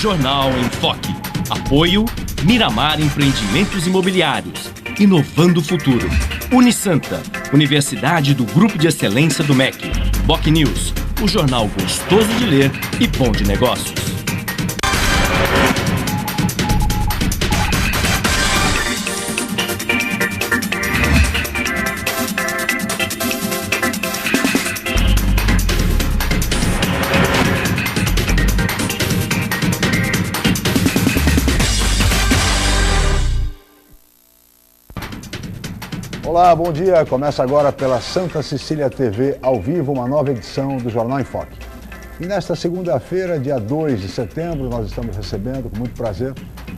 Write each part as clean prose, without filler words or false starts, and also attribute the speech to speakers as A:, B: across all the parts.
A: Jornal em Foque. Apoio Miramar Empreendimentos Imobiliários. Inovando o futuro. Unisanta, Universidade do Grupo de Excelência do MEC. Boc News, o jornal gostoso de ler e bom de negócios.
B: Olá, bom dia. Começa agora pela Santa Cecília TV, ao vivo, uma nova edição do Jornal em Foque. E nesta segunda-feira, dia 2 de setembro, nós estamos recebendo, com muito prazer,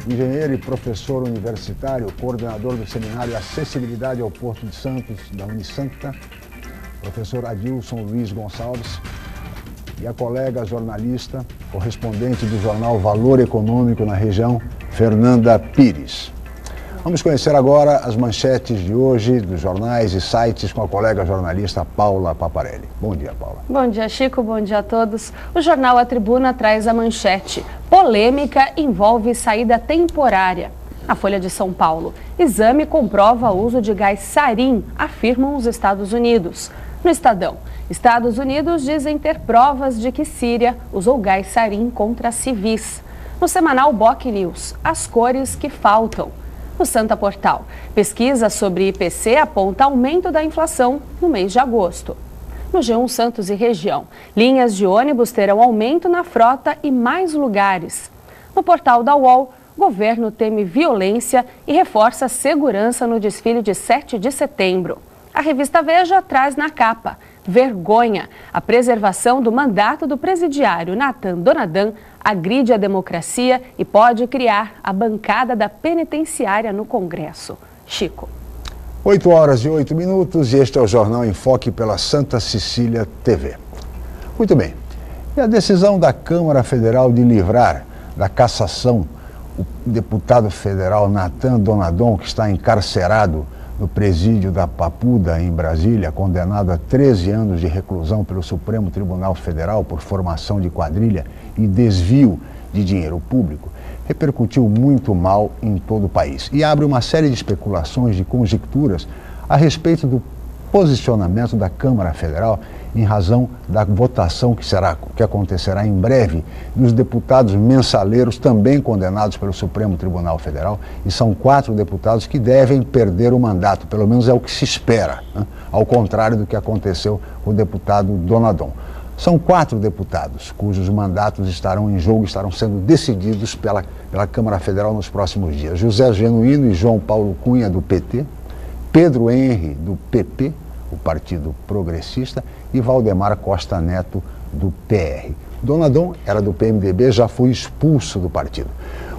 B: o engenheiro e professor universitário, coordenador do Seminário Acessibilidade ao Porto de Santos, da Unisanta, professor Adilson Luiz Gonçalves, e a colega jornalista, correspondente do jornal Valor Econômico na região, Fernanda Pires. Vamos conhecer agora as manchetes de hoje dos jornais e sites com a colega jornalista Paula Paparelli. Bom dia, Paula.
C: Bom dia, Chico. Bom dia a todos. O jornal A Tribuna traz a manchete: polêmica envolve saída temporária. Na Folha de São Paulo, exame comprova o uso de gás sarin, afirmam os Estados Unidos. No Estadão, Estados Unidos dizem ter provas de que Síria usou gás sarin contra civis. No semanal Boc News, as cores que faltam. No Santa Portal, pesquisa sobre IPC aponta aumento da inflação no mês de agosto. No G1 Santos e região, linhas de ônibus terão aumento na frota e mais lugares. No portal da UOL, governo teme violência e reforça segurança no desfile de 7 de setembro. A revista Veja traz na capa: vergonha. A preservação do mandato do presidiário Natan Donadã agride a democracia e pode criar a bancada da penitenciária no Congresso. Chico.
B: 8 horas e 8 minutos e este é o Jornal em Foque pela Santa Cecília TV. Muito bem. E a decisão da Câmara Federal de livrar da cassação o deputado federal Natan Donadon, que está encarcerado no presídio da Papuda, em Brasília, condenado a 13 anos de reclusão pelo Supremo Tribunal Federal por formação de quadrilha e desvio de dinheiro público, repercutiu muito mal em todo o país e abre uma série de especulações, de conjecturas a respeito do posicionamento da Câmara Federal em razão da votação que acontecerá em breve dos deputados mensaleiros também condenados pelo Supremo Tribunal Federal, e são 4 deputados que devem perder o mandato, pelo menos é o que se espera, né? Ao contrário do que aconteceu com o deputado Donadon. São 4 deputados cujos mandatos estarão em jogo, estarão sendo decididos pela Câmara Federal nos próximos dias. José Genuíno e João Paulo Cunha, do PT, Pedro Henri, do PP, o Partido Progressista, e Valdemar Costa Neto, do PR. Donadon era do PMDB, já foi expulso do partido.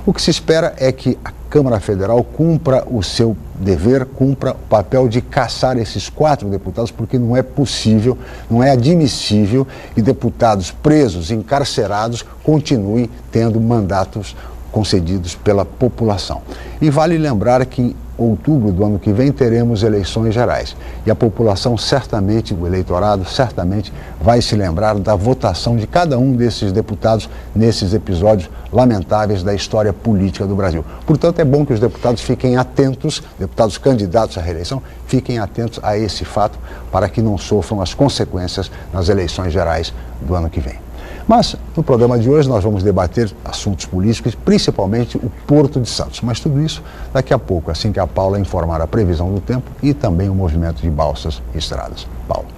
B: O que se espera é que a Câmara Federal cumpra o seu dever, cumpra o papel de caçar esses 4 deputados, porque não é possível, não é admissível que deputados presos, encarcerados, continuem tendo mandatos concedidos pela população. E vale lembrar que em outubro do ano que vem teremos eleições gerais. E a população certamente, o eleitorado certamente vai se lembrar da votação de cada um desses deputados nesses episódios lamentáveis da história política do Brasil. Portanto, é bom que os deputados fiquem atentos, deputados candidatos à reeleição, fiquem atentos a esse fato para que não sofram as consequências nas eleições gerais do ano que vem. Mas, no programa de hoje, nós vamos debater assuntos políticos, principalmente o Porto de Santos. Mas tudo isso daqui a pouco, assim que a Paula informar a previsão do tempo e também o movimento de balsas e estradas. Paula.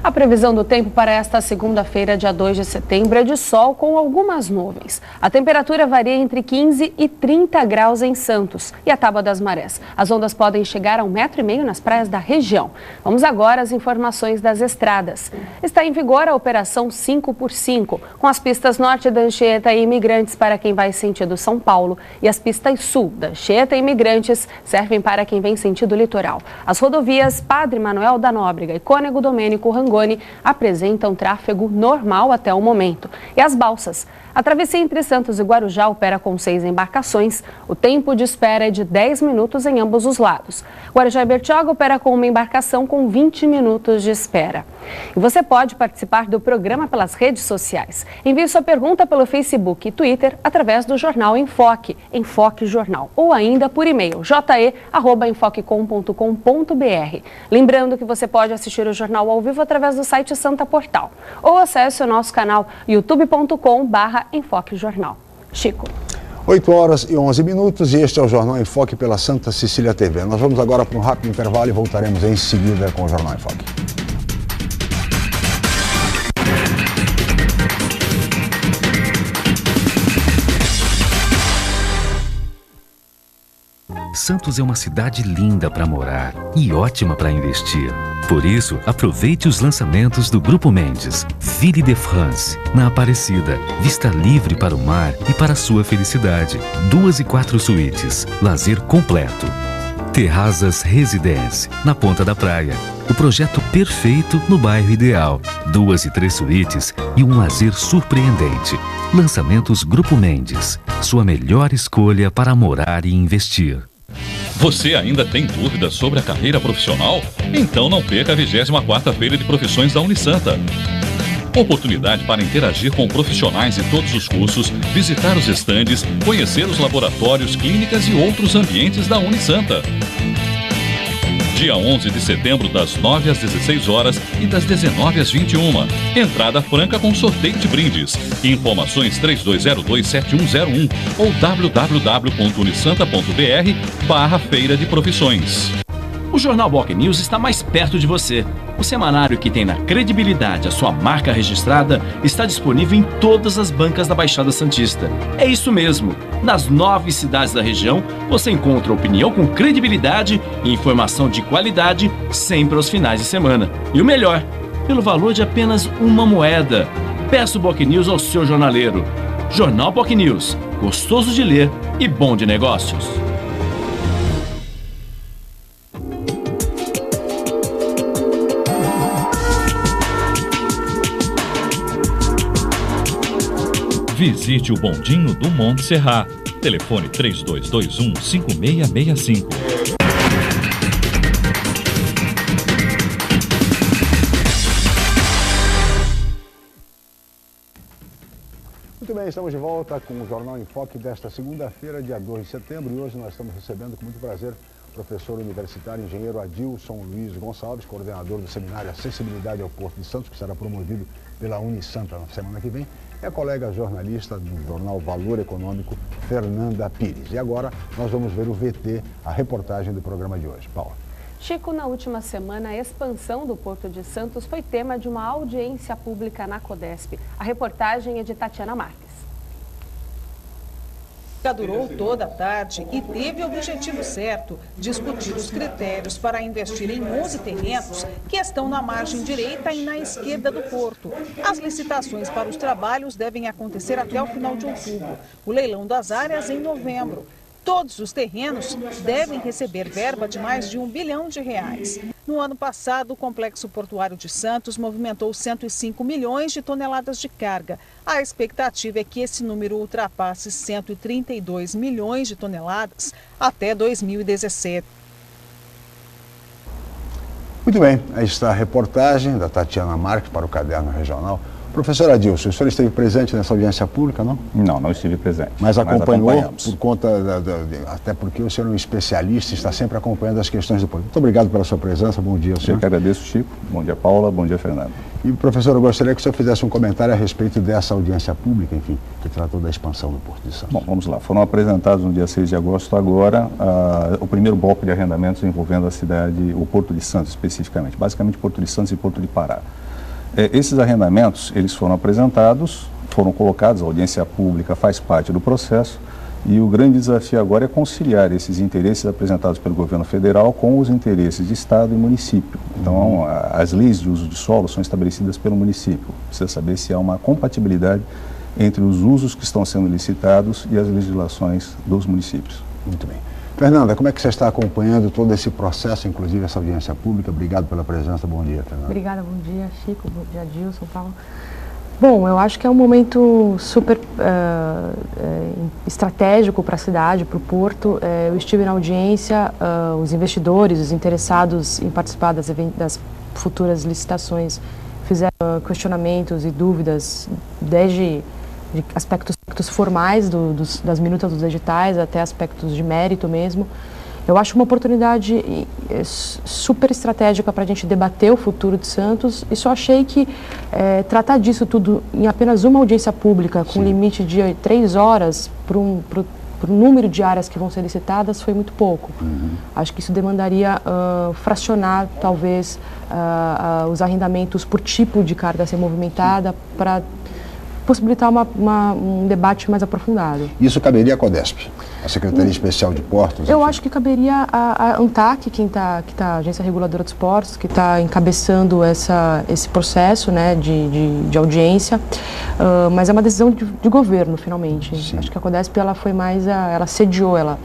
C: A previsão do tempo para esta segunda-feira, dia 2 de setembro, é de sol com algumas nuvens. A temperatura varia entre 15 e 30 graus em Santos e a Tábua das Marés. As ondas podem chegar a 1,5 metro nas praias da região. Vamos agora às informações das estradas. Está em vigor a Operação 5x5, com as pistas norte da Anchieta e Imigrantes para quem vai sentido São Paulo e as pistas sul da Anchieta e Imigrantes servem para quem vem sentido litoral. As rodovias Padre Manuel da Nóbrega e Cônego Domênico Rangoni apresentam tráfego normal até o momento. E as balsas A travessia entre Santos e Guarujá opera com 6 embarcações. O tempo de espera é de 10 minutos em ambos os lados. Guarujá e Bertioga opera com uma embarcação com 20 minutos de espera. E você pode participar do programa pelas redes sociais. Envie sua pergunta pelo Facebook e Twitter através do jornal Enfoque, Enfoque Jornal, ou ainda por e-mail je@enfoquecom.com.br. Lembrando que você pode assistir o jornal ao vivo através do site Santa Portal ou acesse o nosso canal youtube.com/Enfoque Jornal. Chico.
B: 8 horas e 11 minutos e este é o Jornal em Foque pela Santa Cecília TV. Nós vamos agora para um rápido intervalo e voltaremos em seguida com o Jornal em Foque.
D: Santos é uma cidade linda para morar e ótima para investir. Por isso, aproveite os lançamentos do Grupo Mendes. Ville de France, na Aparecida. Vista livre para o mar e para a sua felicidade. 2 e 4 suítes. Lazer completo. Terrazas Residence, na Ponta da Praia. O projeto perfeito no bairro ideal. 2 e 3 suítes e um lazer surpreendente. Lançamentos Grupo Mendes. Sua melhor escolha para morar e investir.
E: Você ainda tem dúvidas sobre a carreira profissional? Então não perca a 24ª Feira de Profissões da Unisanta. Oportunidade para interagir com profissionais de todos os cursos, visitar os estandes, conhecer os laboratórios, clínicas e outros ambientes da Unisanta. Dia 11 de setembro, das 9 às 16 horas e das 19 às 21. Entrada franca com sorteio de brindes. Informações 3202-7101 ou www.unisanta.br/Feira de Profissões.
A: O Jornal Boc News está mais perto de você. O semanário que tem na credibilidade a sua marca registrada está disponível em todas as bancas da Baixada Santista. É isso mesmo. Nas 9 cidades da região, você encontra opinião com credibilidade e informação de qualidade sempre aos finais de semana. E o melhor, pelo valor de apenas uma moeda. Peça o Boc News ao seu jornaleiro. Jornal Boc News, gostoso de ler e bom de negócios.
E: Visite o bondinho do Monte Serrat. Telefone 3221-5665.
B: Muito bem, estamos de volta com o Jornal em Foque desta segunda-feira, dia 2 de setembro. E hoje nós estamos recebendo com muito prazer o professor universitário engenheiro Adilson Luiz Gonçalves, coordenador do seminário Acessibilidade ao Porto de Santos, que será promovido pela Unisanta na semana que vem. É a colega jornalista do jornal Valor Econômico, Fernanda Pires. E agora nós vamos ver o VT, a reportagem do programa de hoje. Paula.
C: Chico, na última semana, a expansão do Porto de Santos foi tema de uma audiência pública na Codesp. A reportagem é de Tatiana Marques.
F: Durou toda a tarde e teve o objetivo certo, discutir os critérios para investir em 11 terrenos que estão na margem direita e na esquerda do porto. As licitações para os trabalhos devem acontecer até o final de outubro, o leilão das áreas em novembro. Todos os terrenos devem receber verba de mais de R$1 bilhão. No ano passado, o Complexo Portuário de Santos movimentou 105 milhões de toneladas de carga. A expectativa é que esse número ultrapasse 132 milhões de toneladas até 2017.
B: Muito bem, aí está a reportagem da Tatiana Marques para o Caderno Regional. Professor Adilson, o senhor esteve presente nessa audiência pública, não?
G: Não, não estive presente.
B: Mas acompanhou por conta, até porque o senhor é um especialista, está sempre acompanhando as questões do povo. Muito obrigado pela sua presença, bom dia ao senhor.
G: Eu que agradeço, Chico. Bom dia, Paula. Bom dia, Fernando.
B: E, professor, eu gostaria que o senhor fizesse um comentário a respeito dessa audiência pública, enfim, que tratou da expansão do Porto de Santos.
G: Bom, vamos lá. Foram apresentados no dia 6 de agosto agora o primeiro bloco de arrendamentos envolvendo a cidade, o Porto de Santos especificamente, basicamente Porto de Santos e Porto de Pará. Esses arrendamentos, eles foram apresentados, foram colocados, a audiência pública faz parte do processo e o grande desafio agora é conciliar esses interesses apresentados pelo governo federal com os interesses de Estado e município. Então, as leis de uso de solo são estabelecidas pelo município. Precisa saber se há uma compatibilidade entre os usos que estão sendo licitados e as legislações dos municípios.
B: Muito bem. Fernanda, como é que você está acompanhando todo esse processo, inclusive essa audiência pública? Obrigado pela presença, bom dia, Fernanda.
H: Obrigada, bom dia, Chico, bom dia, Adilson, Paulo. Bom, eu acho que é um momento super estratégico para a cidade, para o porto. Eu estive na audiência, os investidores, os interessados em participar das futuras licitações fizeram questionamentos e dúvidas, desde aspectos formais das minutas dos editais até aspectos de mérito mesmo. Eu acho uma oportunidade super estratégica para a gente debater o futuro de Santos e só achei que tratar disso tudo em apenas uma audiência pública, com limite de 3 horas para o número de áreas que vão ser licitadas, foi muito pouco. Acho que isso demandaria fracionar, talvez, os arrendamentos por tipo de carga a ser movimentada para possibilitar um debate mais aprofundado.
B: Isso caberia à CODESP, a Secretaria Especial de Portos?
H: Eu acho que caberia à ANTAC, a Agência Reguladora dos Portos, que está encabeçando esse processo, né, de audiência, mas é uma decisão de governo, finalmente. Sim. Acho que a CODESP ela foi mais, ela sediou, ela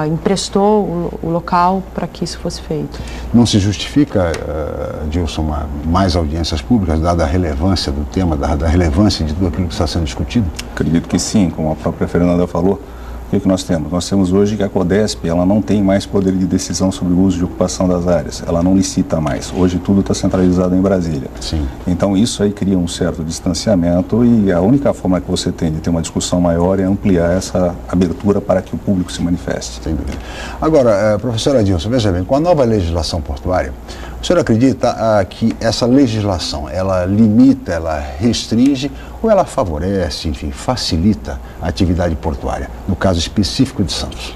H: emprestou o local para que isso fosse feito.
B: Não se justifica, Dilson, mais audiências públicas, dada a relevância do tema, dada a relevância de tudo aquilo que está sendo discutido?
G: Acredito que sim, como a própria Fernanda falou. O que nós temos? Nós temos hoje que a CODESP ela não tem mais poder de decisão sobre o uso de ocupação das áreas, ela não licita mais. Hoje tudo está centralizado em Brasília.
B: Sim.
G: Então isso aí cria um certo distanciamento e a única forma que você tem de ter uma discussão maior é ampliar essa abertura para que o público se manifeste.
B: Sem dúvida. Agora, professora Dilson, veja bem, com a nova legislação portuária, o senhor acredita que essa legislação, ela limita, ela restringe ou ela favorece, enfim, facilita a atividade portuária, no caso específico de Santos?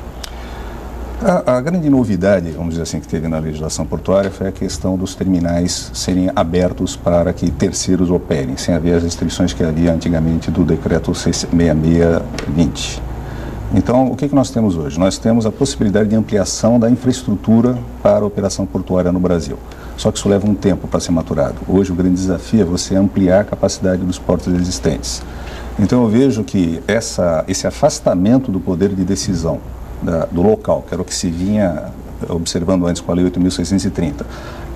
G: A grande novidade, vamos dizer assim, que teve na legislação portuária foi a questão dos terminais serem abertos para que terceiros operem, sem haver as restrições que havia antigamente do decreto 6620. Então, o que nós temos hoje? Nós temos a possibilidade de ampliação da infraestrutura para a operação portuária no Brasil. Só que isso leva um tempo para ser maturado. Hoje, o grande desafio é você ampliar a capacidade dos portos existentes. Então, eu vejo que esse afastamento do poder de decisão do local, que era o que se vinha observando antes com a Lei 8.630,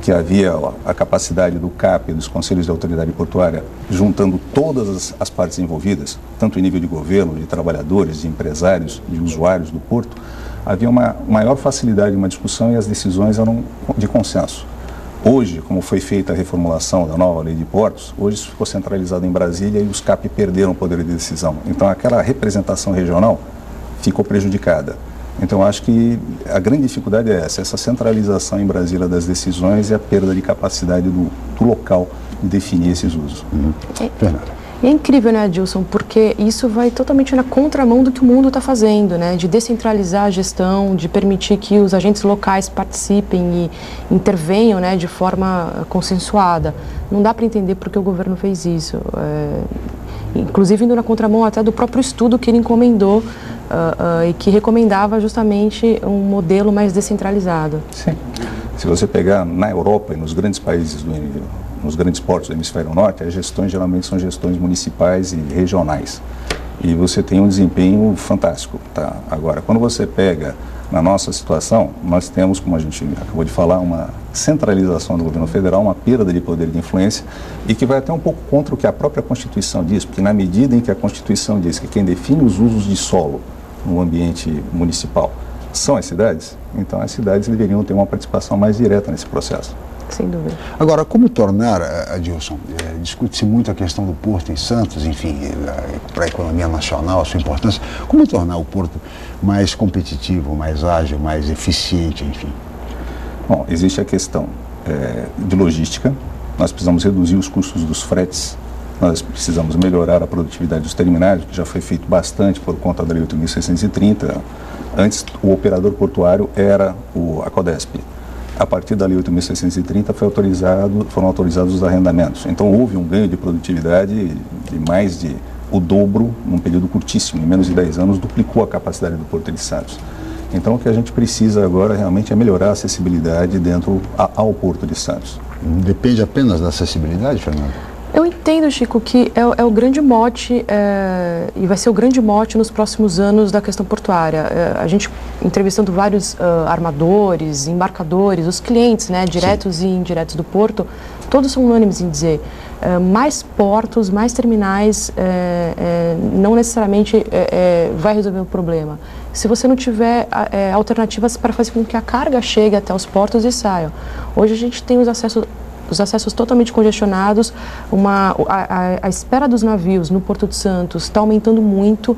G: que havia a capacidade do CAP, dos Conselhos de Autoridade Portuária, juntando todas as partes envolvidas, tanto em nível de governo, de trabalhadores, de empresários, de usuários do porto, havia uma maior facilidade de uma discussão e as decisões eram de consenso. Hoje, como foi feita a reformulação da nova Lei de Portos, hoje isso ficou centralizado em Brasília e os CAP perderam o poder de decisão. Então, aquela representação regional ficou prejudicada. Então, acho que a grande dificuldade é essa centralização em Brasília das decisões e a perda de capacidade do local de definir esses usos.
B: Fernanda.
H: É incrível, né, Dilson, porque isso vai totalmente na contramão do que o mundo está fazendo, né, de descentralizar a gestão, de permitir que os agentes locais participem e intervenham, né, de forma consensuada. Não dá para entender por que o governo fez isso. Inclusive indo na contramão até do próprio estudo que ele encomendou e que recomendava justamente um modelo mais descentralizado.
G: Sim. Se você pegar na Europa e nos grandes países, nos grandes portos do hemisfério norte, as gestões geralmente são gestões municipais e regionais. E você tem um desempenho fantástico. Tá? Agora, quando você pega na nossa situação, nós temos, como a gente acabou de falar, uma centralização do governo federal, uma perda de poder de influência e que vai até um pouco contra o que a própria Constituição diz, porque na medida em que a Constituição diz que quem define os usos de solo no ambiente municipal são as cidades, então as cidades deveriam ter uma participação mais direta nesse processo.
H: Sem dúvida.
B: Agora, como tornar, Adilson, discute-se muito a questão do porto em Santos, enfim, para a economia nacional, a sua importância, como tornar o porto mais competitivo, mais ágil, mais eficiente, enfim?
G: Bom, existe a questão de logística, nós precisamos reduzir os custos dos fretes, nós precisamos melhorar a produtividade dos terminais, que já foi feito bastante por conta da Lei 8.630. Antes, o operador portuário era a CODESP. A partir da Lei 8.630 foram autorizados os arrendamentos. Então, houve um ganho de produtividade de mais de o dobro num período curtíssimo. Em menos de 10 anos, duplicou a capacidade do Porto de Santos. Então, o que a gente precisa agora realmente é melhorar a acessibilidade ao Porto de Santos.
B: Depende apenas da acessibilidade, Fernando?
H: Eu entendo, Chico, que é o grande mote e vai ser o grande mote nos próximos anos da questão portuária. A gente, entrevistando vários armadores, embarcadores, os clientes, né, diretos e indiretos do porto, todos são unânimes em dizer mais portos, mais terminais, não necessariamente vai resolver o problema. Se você não tiver alternativas para fazer com que a carga chegue até os portos e saia. Hoje a gente tem os acessos totalmente congestionados, a espera dos navios no Porto de Santos está aumentando muito.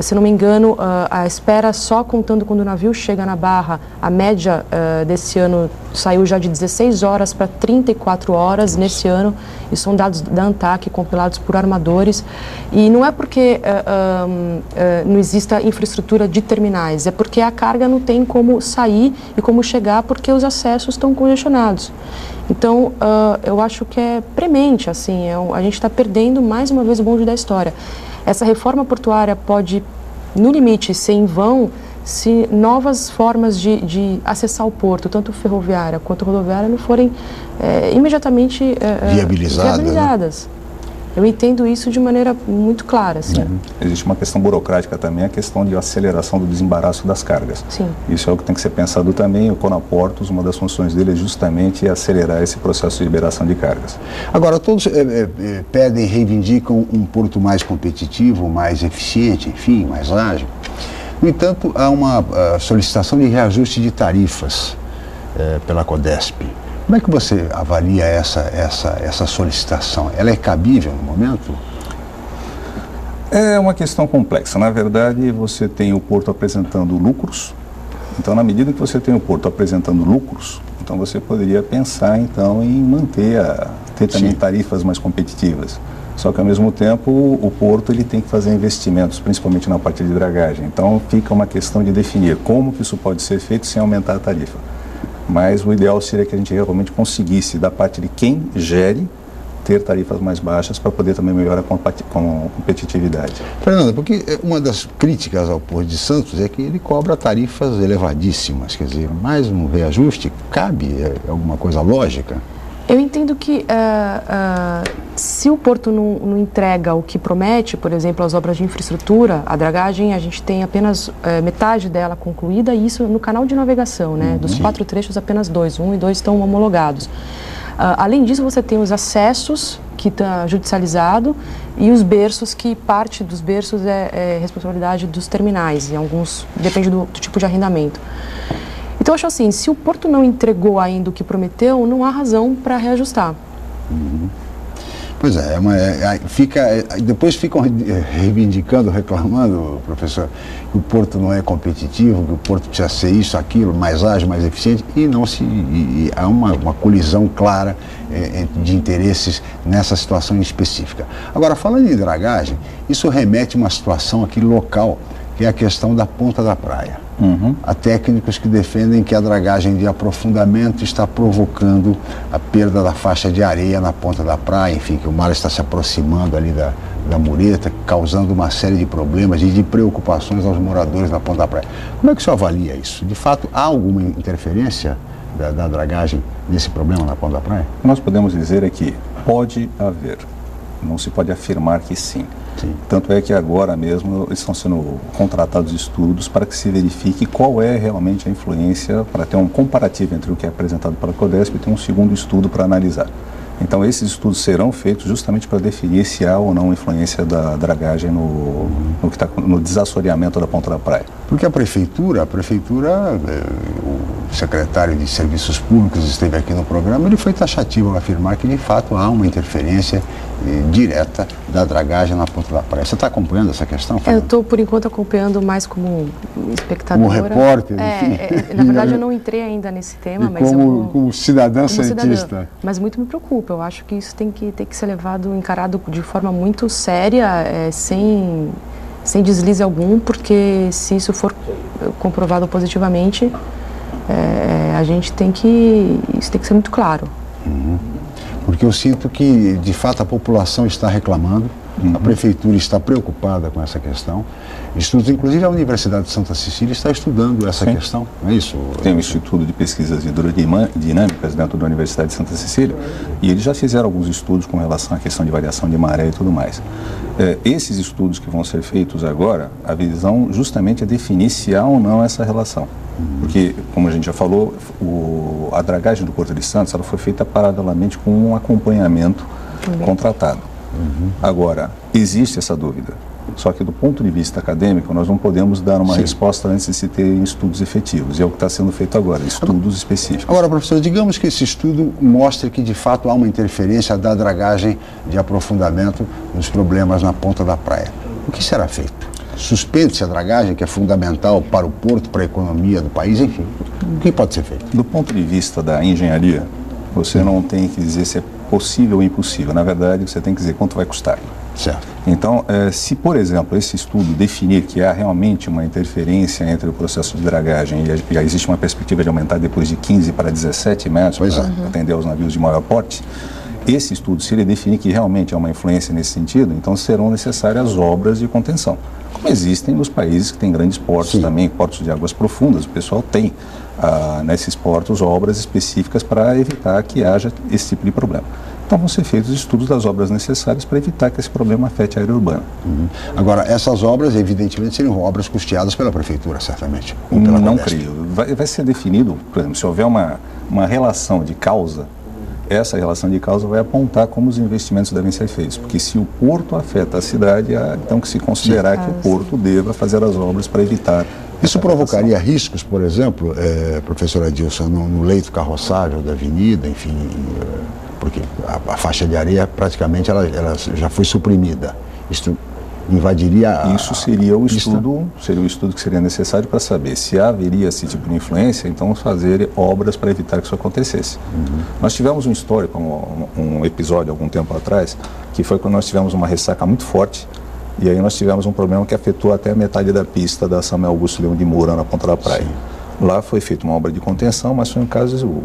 H: Se não me engano, a espera só contando quando o navio chega na Barra, a média desse ano saiu já de 16 horas para 34 horas nesse ano, e são dados da ANTAC compilados por armadores. E não é porque não exista infraestrutura de terminais, é porque a carga não tem como sair e como chegar porque os acessos estão congestionados. Então, eu acho que é premente, assim, a gente está perdendo mais uma vez o bonde da história. Essa reforma portuária pode, no limite, ser em vão se novas formas de acessar o porto, tanto ferroviária quanto rodoviária, não forem imediatamente viabilizadas. Né? Eu entendo isso de maneira muito clara. Assim.
G: Existe uma questão burocrática também, a questão de aceleração do desembaraço das cargas.
H: Sim. Isso
G: é o que tem que ser pensado também. O Conaportos, uma das funções dele é justamente acelerar esse processo de liberação de cargas.
B: Agora, todos pedem, reivindicam um porto mais competitivo, mais eficiente, enfim, mais ágil. No entanto, há uma solicitação de reajuste de tarifas pela CODESP. Como é que você avalia essa solicitação? Ela é cabível no momento?
G: É uma questão complexa. Na verdade, você tem o porto apresentando lucros. Então, na medida que você tem o porto apresentando lucros, então você poderia pensar então em ter também tarifas mais competitivas. Só que ao mesmo tempo o porto ele tem que fazer investimentos, principalmente na parte de dragagem. Então fica uma questão de definir como que isso pode ser feito sem aumentar a tarifa. Mas o ideal seria que a gente realmente conseguisse, da parte de quem gere, ter tarifas mais baixas para poder também melhorar a competitividade.
B: Fernanda, porque uma das críticas ao Porto de Santos é que ele cobra tarifas elevadíssimas, quer dizer, mais um reajuste cabe alguma coisa lógica?
H: Eu entendo que se o porto não entrega o que promete, por exemplo, as obras de infraestrutura, a dragagem, a gente tem apenas metade dela concluída, e isso no canal de navegação, né? Dos 4 trechos, apenas 2, 1 e 2 estão homologados. Além disso, você tem os acessos, que está judicializado, e os berços, que parte dos berços é responsabilidade dos terminais, e alguns depende do tipo de arrendamento. Então, eu acho assim, se o porto não entregou ainda o que prometeu, não há razão para reajustar.
B: Pois é, depois ficam reivindicando, reclamando, professor, que o porto não é competitivo, que o porto precisa ser isso, aquilo, mais ágil, mais eficiente, e há uma colisão clara de interesses nessa situação específica. Agora, falando em dragagem, isso remete a uma situação aqui local, que é a questão da ponta da praia. Há técnicos que defendem que a dragagem de aprofundamento está provocando a perda da faixa de areia na ponta da praia, enfim, que o mar está se aproximando ali da mureta, causando uma série de problemas e de preocupações aos moradores na ponta da praia. Como é que o senhor avalia isso? De fato, há alguma interferência da dragagem nesse problema na ponta da praia?
G: Nós podemos dizer que pode haver, não se pode afirmar que sim. Tanto é que agora mesmo estão sendo contratados estudos para que se verifique qual é realmente a influência, para ter um comparativo entre o que é apresentado pela CODESP e ter um segundo estudo para analisar. Então esses estudos serão feitos justamente para definir se há ou não influência da dragagem no desassoreamento da ponta da praia.
B: Porque a prefeitura, o secretário de Serviços Públicos esteve aqui no programa, ele foi taxativo ao afirmar que de fato há uma interferência direta da dragagem na ponta da praia. Você está acompanhando essa questão, Fernanda?
H: Eu estou, por enquanto, acompanhando mais como espectadora.
B: Como repórter, enfim.
H: Na verdade, eu não entrei ainda nesse tema, mas
B: como cidadã cientista.
H: Mas muito me preocupa. Eu acho que isso tem que ser encarado de forma muito séria, sem deslize algum, porque se isso for comprovado positivamente, isso tem que ser muito claro.
B: Porque eu sinto que, de fato, a população está reclamando, A Prefeitura está preocupada com essa questão. Estudos, inclusive a Universidade de Santa Cecília está estudando essa questão, não é isso?
G: Tem um Instituto de Pesquisas Hidrodinâmicas dentro da Universidade de Santa Cecília e eles já fizeram alguns estudos com relação à questão de variação de maré e tudo mais. Esses estudos que vão ser feitos agora, a visão justamente é definir se há ou não essa relação. Porque, como a gente já falou, a dragagem do Porto de Santos ela foi feita paralelamente com um acompanhamento contratado. Agora, existe essa dúvida. Só que do ponto de vista acadêmico, nós não podemos dar uma resposta antes de se ter estudos efetivos. E é o que está sendo feito agora, estudos específicos.
B: Agora, professor, digamos que esse estudo mostre que, de fato, há uma interferência da dragagem de aprofundamento nos problemas na ponta da praia. O que será feito? Suspende-se a dragagem, que é fundamental para o porto, para a economia do país, enfim. O que pode ser feito?
G: Do ponto de vista da engenharia, você não tem que dizer se é possível ou impossível. Na verdade, você tem que dizer quanto vai custar.
B: Certo.
G: Então, se, por exemplo, esse estudo definir que há realmente uma interferência entre o processo de dragagem e existe uma perspectiva de aumentar depois de 15 para 17 metros para atender aos navios de maior porte, esse estudo, se ele definir que realmente há uma influência nesse sentido, então serão necessárias obras de contenção. Como existem nos países que têm grandes portos também, portos de águas profundas, o pessoal tem nesses portos obras específicas para evitar que haja esse tipo de problema. Então vão ser feitos estudos das obras necessárias para evitar que esse problema afete a área urbana.
B: Agora, essas obras, evidentemente, seriam obras custeadas pela Prefeitura, certamente.
G: Não creio. Vai ser definido, por exemplo, se houver uma relação de causa, essa relação de causa vai apontar como os investimentos devem ser feitos. Porque se o porto afeta a cidade, então que se considerar que o porto deva fazer as obras para evitar.
B: Isso provocaria riscos, por exemplo, professor Adilson, no leito carroçável da avenida, enfim, porque a faixa de areia praticamente ela já foi suprimida. Isso invadiria
G: Isso seria o estudo, que seria necessário para saber se haveria esse tipo de influência, então fazer obras para evitar que isso acontecesse. Nós tivemos um histórico, um episódio algum tempo atrás, que foi quando nós tivemos uma ressaca muito forte, e aí nós tivemos um problema que afetou até a metade da pista da Samuel Augusto Leão de Moura, na ponta da praia. Lá foi feita uma obra de contenção, mas foi um caso,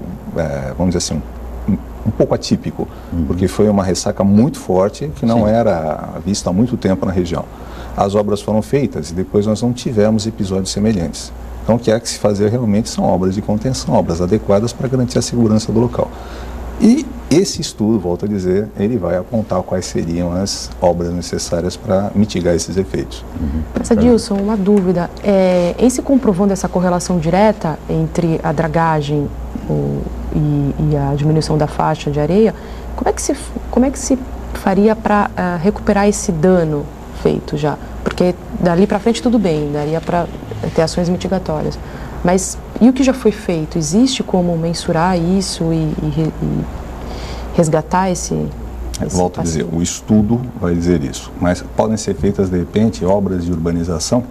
G: vamos dizer assim, um pouco atípico, porque foi uma ressaca muito forte que não era vista há muito tempo na região. As obras foram feitas e depois nós não tivemos episódios semelhantes. Então o que há que se fazer realmente são obras de contenção, obras adequadas para garantir a segurança do local. E esse estudo, volto a dizer, ele vai apontar quais seriam as obras necessárias para mitigar esses efeitos.
H: Professor Adilson, uma dúvida. Em se comprovando essa correlação direta entre a dragagem e a diminuição da faixa de areia, como é que se faria para recuperar esse dano feito já? Porque dali para frente tudo bem, daria para ter ações mitigatórias. Mas e o que já foi feito? Existe como mensurar isso e resgatar esse
G: Volto a dizer, o estudo vai dizer isso, mas podem ser feitas de repente obras de urbanização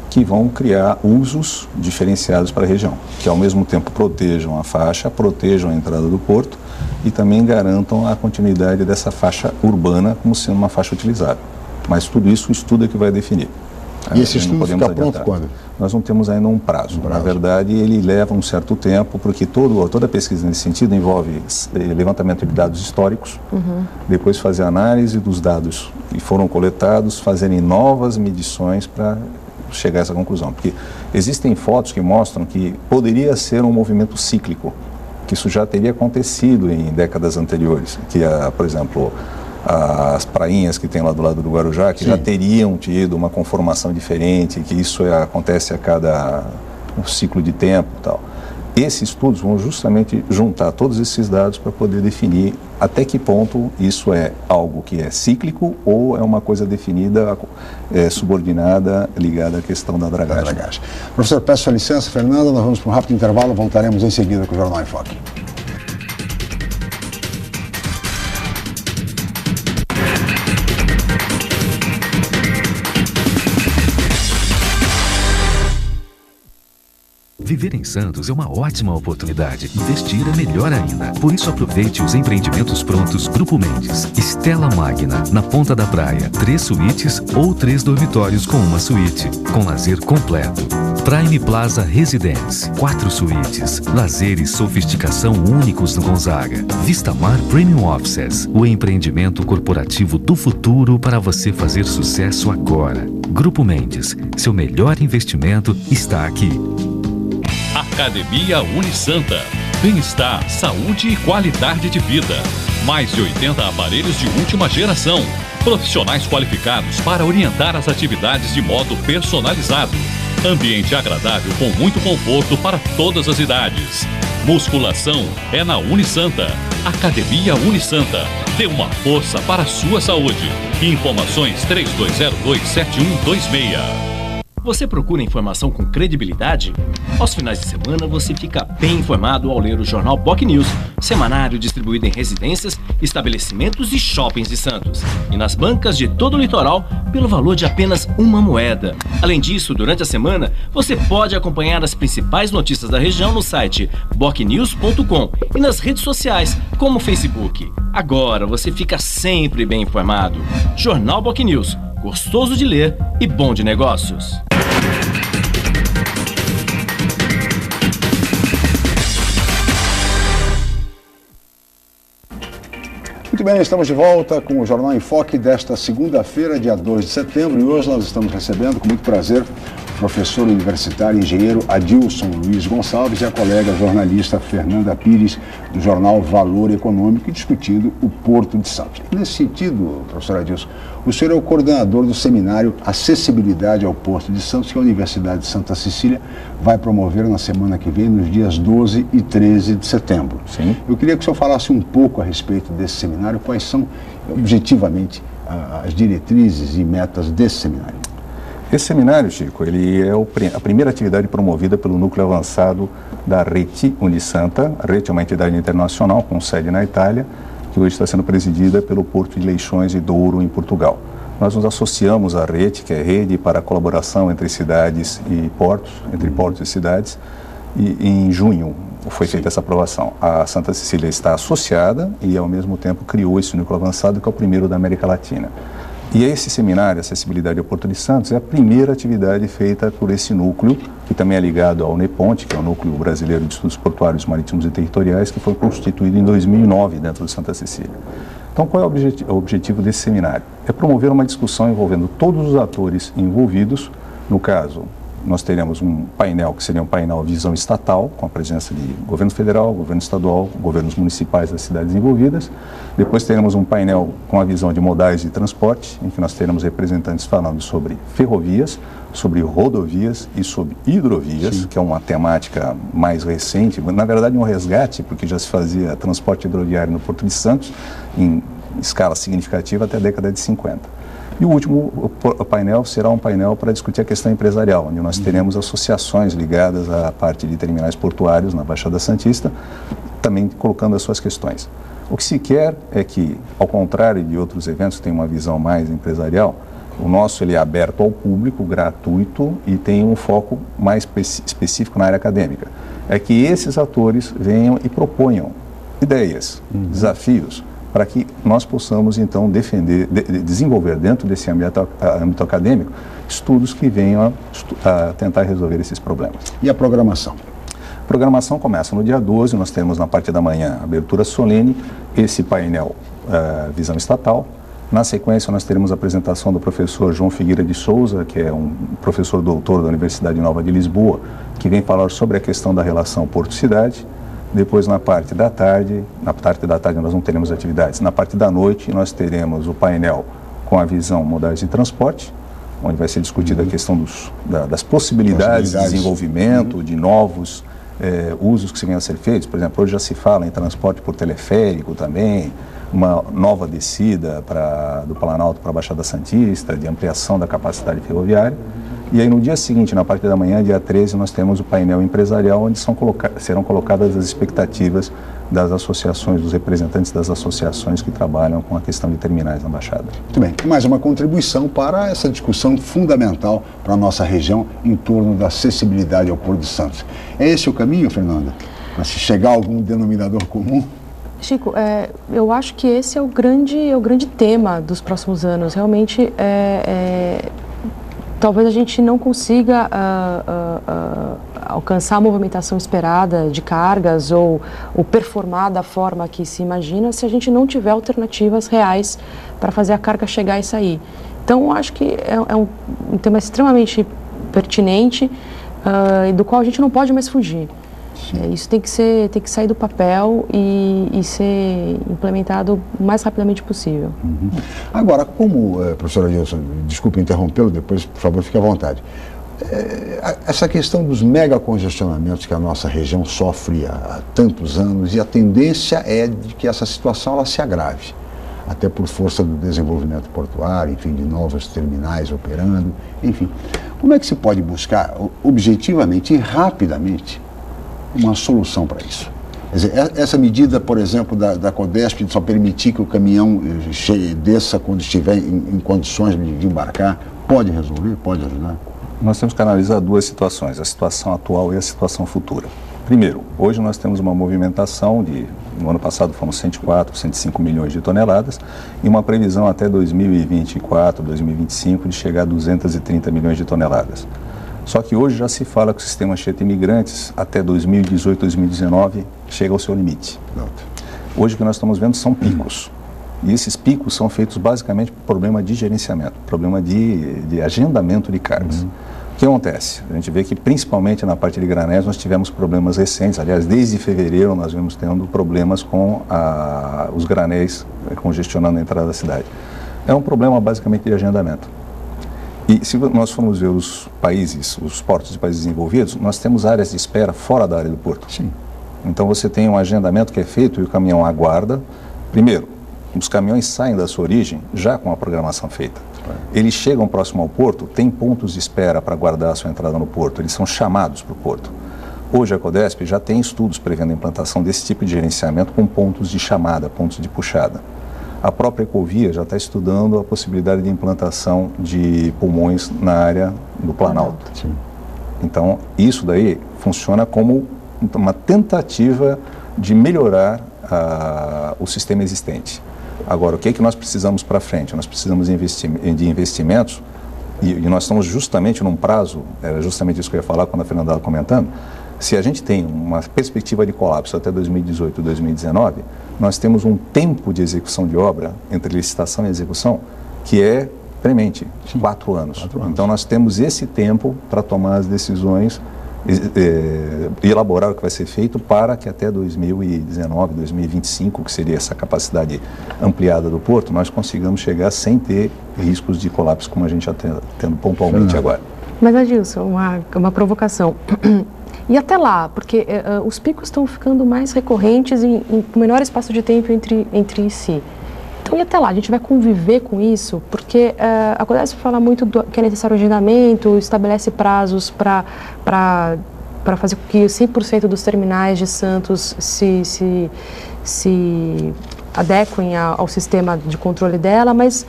G: que vão criar usos diferenciados para a região, que ao mesmo tempo protejam a faixa, protejam a entrada do porto e também garantam a continuidade dessa faixa urbana como sendo uma faixa utilizável. Mas tudo isso o estudo é que vai definir.
B: E esse estudo fica pronto quando?
G: Nós não temos ainda um prazo. Na verdade, ele leva um certo tempo, porque toda pesquisa nesse sentido envolve levantamento de dados históricos, depois fazer análise dos dados que foram coletados, fazerem novas medições para chegar a essa conclusão. Porque existem fotos que mostram que poderia ser um movimento cíclico, que isso já teria acontecido em décadas anteriores, que, por exemplo, as prainhas que tem lá do lado do Guarujá, que já teriam tido uma conformação diferente, que isso acontece a cada ciclo de tempo e tal. Esses estudos vão justamente juntar todos esses dados para poder definir até que ponto isso é algo que é cíclico ou é uma coisa definida, subordinada, ligada à questão da dragagem.
B: Professor, peço a licença, Fernanda, nós vamos para um rápido intervalo, voltaremos em seguida com o Jornal em Foque.
D: Viver em Santos é uma ótima oportunidade. Investir é melhor ainda. Por isso aproveite os empreendimentos prontos Grupo Mendes. Stella Magna, na Ponta da Praia. 3 suítes ou 3 dormitórios com uma suíte. Com lazer completo. Prime Plaza Residence. 4 suítes. Lazer e sofisticação únicos no Gonzaga. Vistamar Premium Offices. O empreendimento corporativo do futuro para você fazer sucesso agora. Grupo Mendes. Seu melhor investimento está aqui.
E: Academia Unisanta. Bem-estar, saúde e qualidade de vida. Mais de 80 aparelhos de última geração. Profissionais qualificados para orientar as atividades de modo personalizado. Ambiente agradável com muito conforto para todas as idades. Musculação é na Unisanta. Academia Unisanta. Dê uma força para a sua saúde. Informações 3202-7126.
A: Você procura informação com credibilidade? Aos finais de semana você fica bem informado ao ler o jornal BocNews, semanário distribuído em residências, estabelecimentos e shoppings de Santos. E nas bancas de todo o litoral, pelo valor de apenas uma moeda. Além disso, durante a semana, você pode acompanhar as principais notícias da região no site bocnews.com e nas redes sociais, como o Facebook. Agora você fica sempre bem informado. Jornal BocNews, gostoso de ler e bom de negócios.
B: Muito bem, estamos de volta com o Jornal em Foque desta segunda-feira, dia 2 de setembro, e hoje nós estamos recebendo com muito prazer o professor universitário e engenheiro Adilson Luiz Gonçalves e a colega jornalista Fernanda Pires, do jornal Valor Econômico, discutindo o Porto de Santos. Nesse sentido, professor Adilson, o senhor é o coordenador do seminário Acessibilidade ao Porto de Santos, que a Universidade de Santa Cecília vai promover na semana que vem, nos dias 12 e 13 de setembro.
G: Sim.
B: Eu queria que o senhor falasse um pouco a respeito desse seminário, quais são, objetivamente, as diretrizes e metas desse seminário.
G: Esse seminário, Chico, ele é a primeira atividade promovida pelo núcleo avançado da RETI Unisanta. A RETI é uma entidade internacional com sede na Itália, que hoje está sendo presidida pelo Porto de Leixões e Douro, em Portugal. Nós nos associamos à RETI, que é Rede para a Colaboração entre Cidades e Portos, entre portos e cidades, e em junho foi feita essa aprovação. A Santa Cecília está associada e, ao mesmo tempo, criou esse núcleo avançado, que é o primeiro da América Latina. E esse seminário, Acessibilidade ao Porto de Santos, é a primeira atividade feita por esse núcleo, que também é ligado ao NEPONTE, que é o Núcleo Brasileiro de Estudos Portuários, Marítimos e Territoriais, que foi constituído em 2009 dentro de Santa Cecília. Então, qual é o objetivo desse seminário? É promover uma discussão envolvendo todos os atores envolvidos. No caso, nós teremos um painel, que seria um painel visão estatal, com a presença de governo federal, governo estadual, governos municipais das cidades envolvidas. Depois teremos um painel com a visão de modais de transporte, em que nós teremos representantes falando sobre ferrovias, sobre rodovias e sobre hidrovias, Sim. que é uma temática mais recente, na verdade um resgate, porque já se fazia transporte hidroviário no Porto de Santos, em escala significativa até a década de 50. E o último painel será um painel para discutir a questão empresarial, onde nós teremos associações ligadas à parte de terminais portuários na Baixada Santista, também colocando as suas questões. O que se quer é que, ao contrário de outros eventos que têm uma visão mais empresarial, o nosso ele é aberto ao público, gratuito e tem um foco mais específico na área acadêmica. É que esses atores venham e proponham ideias, desafios, para que nós possamos, então, desenvolver dentro desse âmbito acadêmico estudos que venham a tentar resolver esses problemas.
B: E a programação?
G: A programação começa no dia 12, nós temos na parte da manhã abertura solene, esse painel visão estatal. Na sequência, nós teremos a apresentação do professor João Figueira de Souza, que é um professor doutor da Universidade Nova de Lisboa, que vem falar sobre a questão da relação porto-cidade. Depois, na parte da tarde nós não teremos atividades. Na parte da noite, nós teremos o painel com a visão modais de transporte, onde vai ser discutida a questão das possibilidades de desenvolvimento, de novos usos que se venham a ser feitos. Por exemplo, hoje já se fala em transporte por teleférico também, uma nova descida do Planalto para a Baixada Santista, de ampliação da capacidade ferroviária. E aí no dia seguinte, na parte da manhã, dia 13, nós temos o painel empresarial, onde serão colocadas as expectativas das associações, dos representantes das associações que trabalham com a questão de terminais na Baixada.
B: Muito bem, mais uma contribuição para essa discussão fundamental para a nossa região em torno da acessibilidade ao Porto de Santos. É esse o caminho, Fernanda? Para se chegar a algum denominador comum?
H: Chico, eu acho que esse é o grande tema dos próximos anos. Realmente, talvez a gente não consiga alcançar a movimentação esperada de cargas ou performar da forma que se imagina se a gente não tiver alternativas reais para fazer a carga chegar e sair. Então, acho que é um tema extremamente pertinente e do qual a gente não pode mais fugir. Isso tem que sair do papel e ser implementado o mais rapidamente possível.
B: Uhum. Agora, como, professora Gilson, desculpe interrompê-lo, depois, por favor, fique à vontade. Essa questão dos megacongestionamentos que a nossa região sofre há tantos anos, e a tendência é de que essa situação ela se agrave, até por força do desenvolvimento portuário, enfim, de novos terminais operando, enfim. Como é que se pode buscar objetivamente e rapidamente uma solução para isso? Quer dizer, essa medida, por exemplo, da Codesp de só permitir que o caminhão desça quando estiver em condições de embarcar, pode resolver, pode ajudar?
G: Nós temos que analisar duas situações, a situação atual e a situação futura. Primeiro, hoje nós temos uma movimentação no ano passado foram 104, 105 milhões de toneladas e uma previsão até 2024, 2025 de chegar a 230 milhões de toneladas. Só que hoje já se fala que o sistema Anchieta Imigrantes, até 2018, 2019, chega ao seu limite. Hoje o que nós estamos vendo são picos. E esses picos são feitos basicamente por problema de gerenciamento, problema de agendamento de cargas. O que acontece? A gente vê que principalmente na parte de granéis nós tivemos problemas recentes, aliás, desde fevereiro nós vemos tendo problemas com os granéis congestionando a entrada da cidade. É um problema basicamente de agendamento. E se nós formos ver os países, os portos de países desenvolvidos, nós temos áreas de espera fora da área do porto.
B: Sim.
G: Então você tem um agendamento que é feito e o caminhão aguarda. Primeiro, os caminhões saem da sua origem já com a programação feita. Eles chegam próximo ao porto, tem pontos de espera para aguardar a sua entrada no porto, eles são chamados para o porto. Hoje a Codesp já tem estudos prevendo a implantação desse tipo de gerenciamento com pontos de chamada, pontos de puxada. A própria Ecovia já está estudando a possibilidade de implantação de pulmões na área do Planalto.
B: Sim.
G: Então, isso daí funciona como uma tentativa de melhorar o sistema existente. Agora, o que é que nós precisamos para frente? Nós precisamos de investimentos e nós estamos justamente num prazo, era justamente isso que eu ia falar quando a Fernanda estava comentando, se a gente tem uma perspectiva de colapso até 2018, 2019, nós temos um tempo de execução de obra, entre licitação e execução, que é premente, 4 anos. Então nós temos esse tempo para tomar as decisões e elaborar o que vai ser feito para que até 2019, 2025, que seria essa capacidade ampliada do porto, nós consigamos chegar sem ter riscos de colapso como a gente está tendo pontualmente agora.
H: Mas, Adilson, uma provocação. E até lá, porque os picos estão ficando mais recorrentes em menor espaço de tempo entre si. Então, e até lá, a gente vai conviver com isso, porque a Codesp fala muito que é necessário agendamento, estabelece prazos para fazer com que 100% dos terminais de Santos se adequem ao sistema de controle dela, mas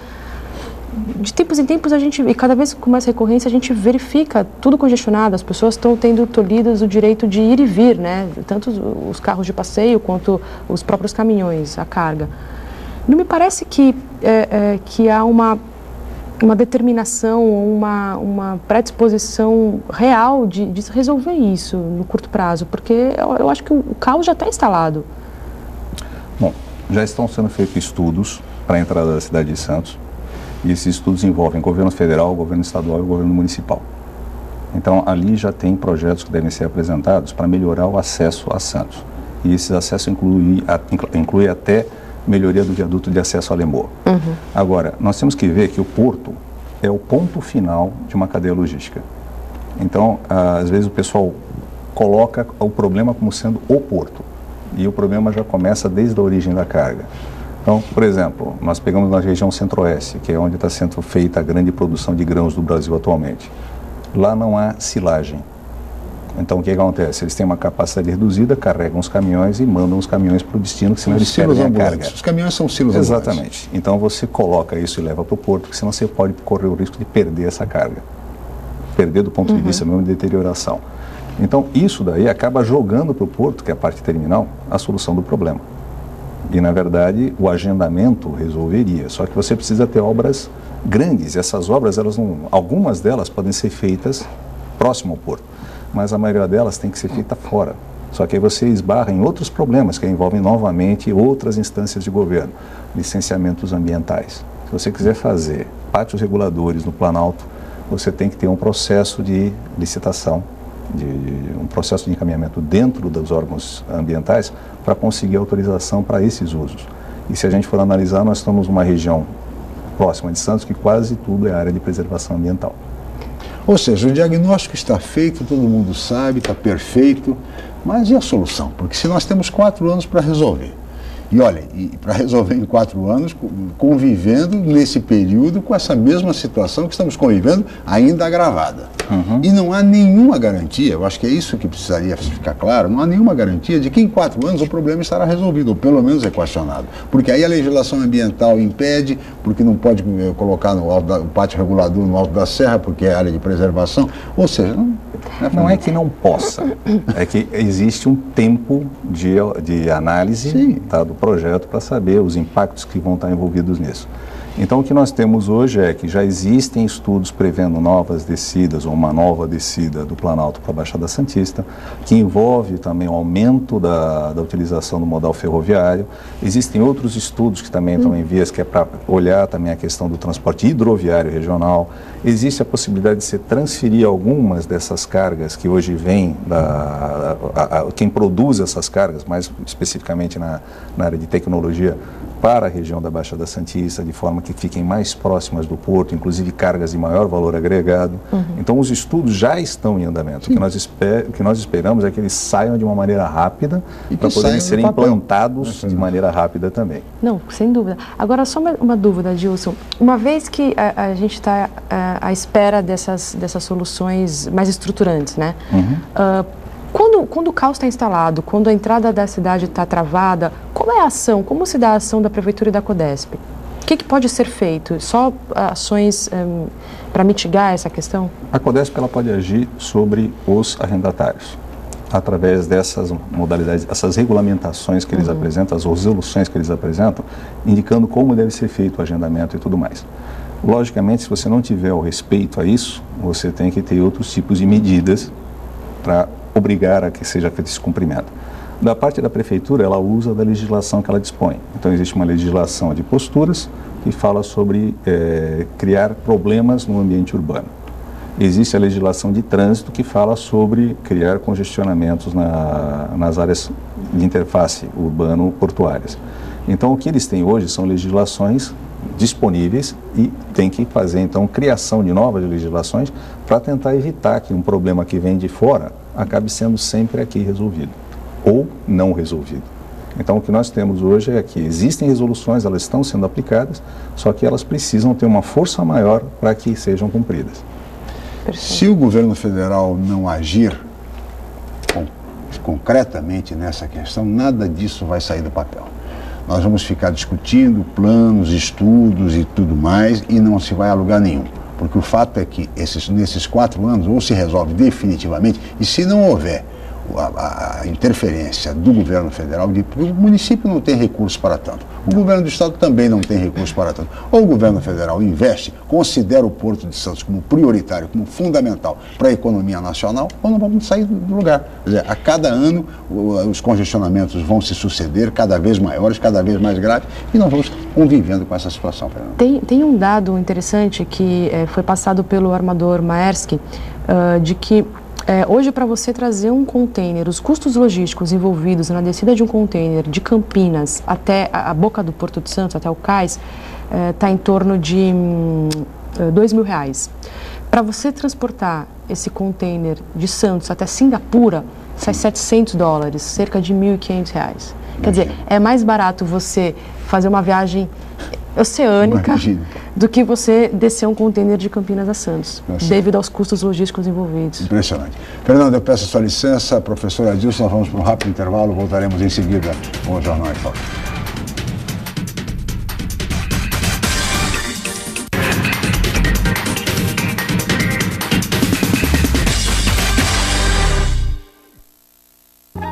H: de tempos em tempos e cada vez com mais recorrência, a gente verifica tudo congestionado, as pessoas estão tendo tolhidas o direito de ir e vir, né? Tanto os carros de passeio quanto os próprios caminhões, a carga. Não me parece que há uma determinação, uma predisposição real de resolver isso no curto prazo, porque eu acho que o caos já está instalado.
G: Bom, já estão sendo feitos estudos para a entrada da cidade de Santos, e esses estudos envolvem governo federal, governo estadual e governo municipal. Então, ali já tem projetos que devem ser apresentados para melhorar o acesso a Santos. E esse acesso inclui até melhoria do viaduto de acesso a Lemoa. Agora, nós temos que ver que o porto é o ponto final de uma cadeia logística. Então, às vezes o pessoal coloca o problema como sendo o porto. E o problema já começa desde a origem da carga. Então, por exemplo, nós pegamos na região centro-oeste, que é onde está sendo feita a grande produção de grãos do Brasil atualmente. lá não há silagem. Então, o que acontece? Eles têm uma capacidade reduzida, carregam os caminhões e mandam os caminhões para o destino, que senão eles perdem a carga.
B: Os caminhões são silos ambulantes.
G: Exatamente. Então, você coloca isso e leva para o porto, porque senão você pode correr o risco de perder essa carga. Perder do ponto de vista mesmo de deterioração. Então, isso daí acaba jogando para o porto, que é a parte terminal, a solução do problema. E, na verdade, o agendamento resolveria. Só que você precisa ter obras grandes. E essas obras, algumas delas podem ser feitas próximo ao porto, mas a maioria delas tem que ser feita fora. Só que aí você esbarra em outros problemas que envolvem novamente outras instâncias de governo, licenciamentos ambientais. Se você quiser fazer pátios reguladores no Planalto, você tem que ter um processo de licitação, um processo de encaminhamento dentro dos órgãos ambientais para conseguir autorização para esses usos. E se a gente for analisar, nós estamos numa região próxima de Santos que quase tudo é área de preservação ambiental.
B: Ou seja, o diagnóstico está feito, todo mundo sabe, está perfeito, mas e a solução? Porque se nós temos 4 anos para resolver, e olha, para resolver em 4 anos, convivendo nesse período com essa mesma situação que estamos convivendo, ainda agravada. E não há nenhuma garantia, eu acho que é isso que precisaria ficar claro, não há nenhuma garantia de que em 4 anos o problema estará resolvido, ou pelo menos equacionado. Porque aí a legislação ambiental impede, porque não pode colocar o pátio regulador no alto da serra, porque é área de preservação, ou seja,
G: não é que não possa, é que existe um tempo de análise, tá, do projeto para saber os impactos que vão estar envolvidos nisso. Então, o que nós temos hoje é que já existem estudos prevendo novas descidas ou uma nova descida do Planalto para a Baixada Santista, que envolve também o aumento da utilização do modal ferroviário. Existem outros estudos que também estão em vias, que é para olhar também a questão do transporte hidroviário regional. Existe a possibilidade de se transferir algumas dessas cargas que hoje vêm quem produz essas cargas, mais especificamente na área de tecnologia, para a região da Baixada Santista, de forma que fiquem mais próximas do porto, inclusive cargas de maior valor agregado. Então, os estudos já estão em andamento. O que nós esperamos é que eles saiam de uma maneira rápida para poderem ser implantados de maneira rápida também.
H: Não, sem dúvida. Agora, só uma dúvida, Gilson. Uma vez que a gente está à espera dessas soluções mais estruturantes, né? Quando o caos está instalado, quando a entrada da cidade está travada, qual é a ação? Como se dá a ação da Prefeitura e da Codesp? O que pode ser feito? Só ações para mitigar essa questão?
G: A Codesp ela pode agir sobre os arrendatários, através dessas modalidades, essas regulamentações que eles apresentam, as resoluções que eles apresentam, indicando como deve ser feito o agendamento e tudo mais. Logicamente, se você não tiver o respeito a isso, você tem que ter outros tipos de medidas para obrigar a que seja feito esse cumprimento. Da parte da Prefeitura, ela usa da legislação que ela dispõe. Então, existe uma legislação de posturas que fala sobre criar problemas no ambiente urbano. Existe a legislação de trânsito que fala sobre criar congestionamentos nas áreas de interface urbano-portuárias. Então, o que eles têm hoje são legislações disponíveis e tem que fazer, então, criação de novas legislações para tentar evitar que um problema que vem de fora acabe sendo sempre aqui resolvido ou não resolvido. Então, o que nós temos hoje é que existem resoluções, elas estão sendo aplicadas, só que elas precisam ter uma força maior para que sejam cumpridas.
B: Se o governo federal não agir concretamente nessa questão, nada disso vai sair do papel. Nós vamos ficar discutindo planos, estudos e tudo mais e não se vai a lugar nenhum. Porque o fato é que nesses 4 anos ou se resolve definitivamente, e se não houver a interferência do governo federal, porque o município não tem recursos para tanto, o governo do estado também não tem recursos para tanto, ou o governo federal investe, considera o Porto de Santos como prioritário, como fundamental para a economia nacional, ou não vamos sair do lugar. Quer dizer, a cada ano os congestionamentos vão se suceder, cada vez maiores, cada vez mais graves, e nós vamos convivendo com essa situação, Fernando.
H: Tem um dado interessante que foi passado pelo armador Maersk, de que hoje, para você trazer um container, os custos logísticos envolvidos na descida de um container de Campinas até a boca do Porto de Santos, até o cais, está em torno de R$2.000. Para você transportar esse container de Santos até Singapura, sai $700, cerca de R$1.500. Quer dizer, é mais barato você fazer uma viagem oceânica, do que você descer um container de Campinas a Santos, devido aos custos logísticos envolvidos.
B: Impressionante. Fernando, eu peço a sua licença, professora Adilson, nós vamos para um rápido intervalo, voltaremos em seguida com o Jornal em Foque.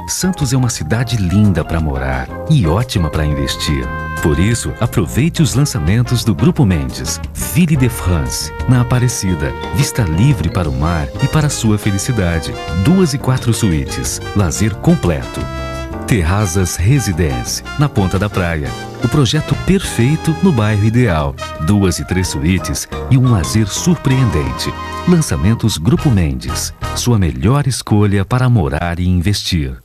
D: Santos é uma cidade linda para morar e ótima para investir. Por isso, aproveite os lançamentos do Grupo Mendes. Ville de France, na Aparecida. Vista livre para o mar e para a sua felicidade. 2 e 4 suítes. Lazer completo. Terrazas Residence, na Ponta da Praia. O projeto perfeito no bairro ideal. 2 e 3 suítes e um lazer surpreendente. Lançamentos Grupo Mendes. Sua melhor escolha para morar e investir.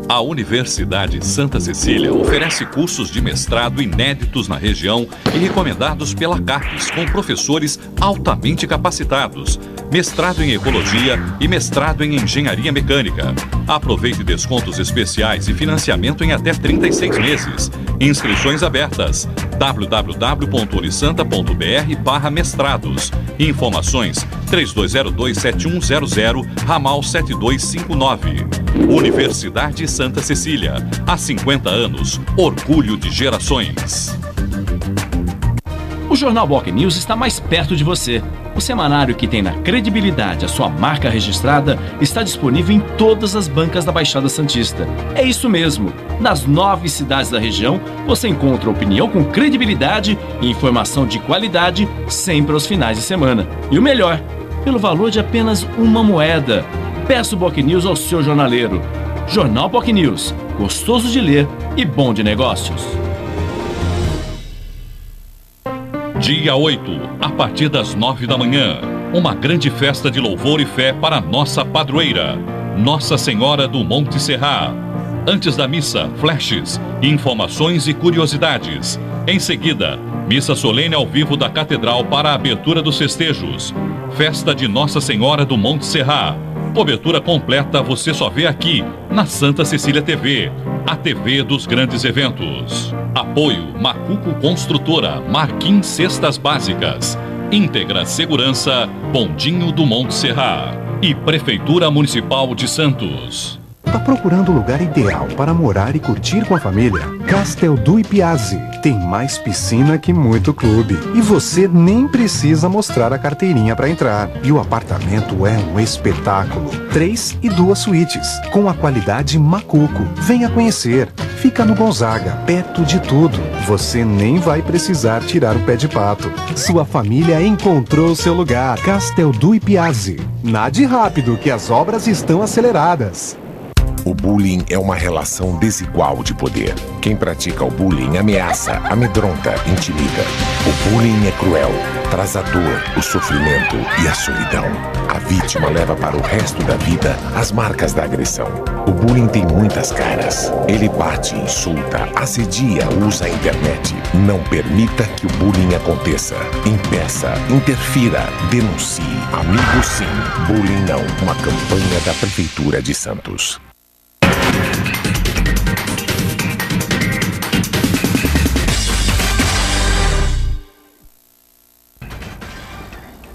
E: A Universidade Santa Cecília oferece cursos de mestrado inéditos na região e recomendados pela CAPES, com professores altamente capacitados. Mestrado em Ecologia e mestrado em Engenharia Mecânica. Aproveite descontos especiais e financiamento em até 36 meses. Inscrições abertas. www.unisanta.br/mestrados. Informações 3202-7100, ramal 7259. Universidade Santa Cecília. Há 50 anos, orgulho de gerações.
A: O Jornal Boc News está mais perto de você. O semanário que tem na credibilidade a sua marca registrada está disponível em todas as bancas da Baixada Santista. É isso mesmo. Nas 9 cidades da região, você encontra opinião com credibilidade e informação de qualidade sempre aos finais de semana. E o melhor, pelo valor de apenas uma moeda. Peça o Boc News ao seu jornaleiro. Jornal Boc News, gostoso de ler e bom de negócios.
E: Dia 8, a partir das 9 da manhã, uma grande festa de louvor e fé para nossa padroeira, Nossa Senhora do Monte Serra. Antes da missa, flashes, informações e curiosidades. Em seguida, missa solene ao vivo da Catedral para a abertura dos festejos. Festa de Nossa Senhora do Monte Serra. Cobertura completa você só vê aqui, na Santa Cecília TV, a TV dos grandes eventos. Apoio Macuco Construtora, Marquim Cestas Básicas, Íntegra Segurança, Pondinho do Monte Serra e Prefeitura Municipal de Santos.
I: Tá procurando o lugar ideal para morar e curtir com a família? Castel do Ipiazzi. Tem mais piscina que muito clube. E você nem precisa mostrar a carteirinha para entrar. E o apartamento é um espetáculo. 3 e 2 suítes, com a qualidade Macuco. Venha conhecer. Fica no Gonzaga, perto de tudo. Você nem vai precisar tirar o pé de pato. Sua família encontrou seu lugar. Castel do Ipiazzi. Nade rápido que as obras estão aceleradas.
J: O bullying é uma relação desigual de poder. Quem pratica o bullying ameaça, amedronta, intimida. O bullying é cruel, traz a dor, o sofrimento e a solidão. A vítima leva para o resto da vida as marcas da agressão. O bullying tem muitas caras. Ele bate, insulta, assedia, usa a internet. Não permita que o bullying aconteça. Impeça, interfira, denuncie. Amigo sim, bullying não. Uma campanha da Prefeitura de Santos.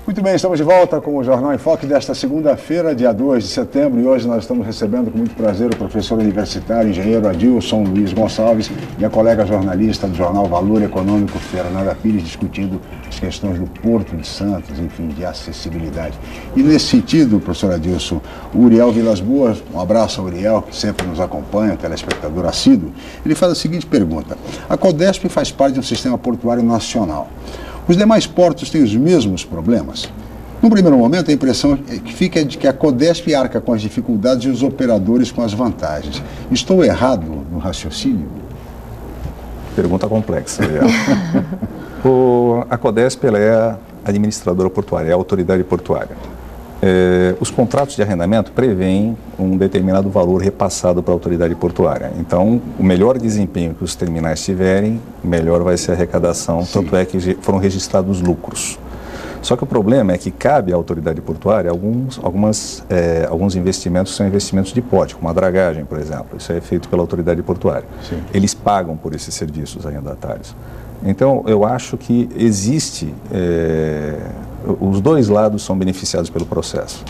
B: Muito bem, estamos de volta com o Jornal em Foque desta segunda-feira, dia 2 de setembro, e hoje nós estamos recebendo com muito prazer o professor universitário, engenheiro Adilson Luiz Gonçalves e a colega jornalista do jornal Valor Econômico, Fernanda Pires, discutindo as questões do Porto de Santos, enfim, de acessibilidade. E nesse sentido, professor Adilson, o Uriel Vilas Boas, um abraço ao Uriel, que sempre nos acompanha, telespectador assíduo, ele faz a seguinte pergunta: a Codesp faz parte de um sistema portuário nacional. Os demais portos têm os mesmos problemas? No primeiro momento, a impressão que fica é de que a Codesp arca com as dificuldades e os operadores com as vantagens. Estou errado no raciocínio?
G: Pergunta complexa. A Codesp ela é a administradora portuária, é a autoridade portuária. Os contratos de arrendamento prevêem um determinado valor repassado para a autoridade portuária. Então, o melhor desempenho que os terminais tiverem, melhor vai ser a arrecadação. Sim. Tanto é que foram registrados lucros. Só que o problema é que cabe à autoridade portuária alguns investimentos que são investimentos de pote, como a dragagem, por exemplo. Isso é feito pela autoridade portuária. Sim. Eles pagam por esses serviços arrendatários. Então, eu acho que existe, os dois lados são beneficiados pelo processo.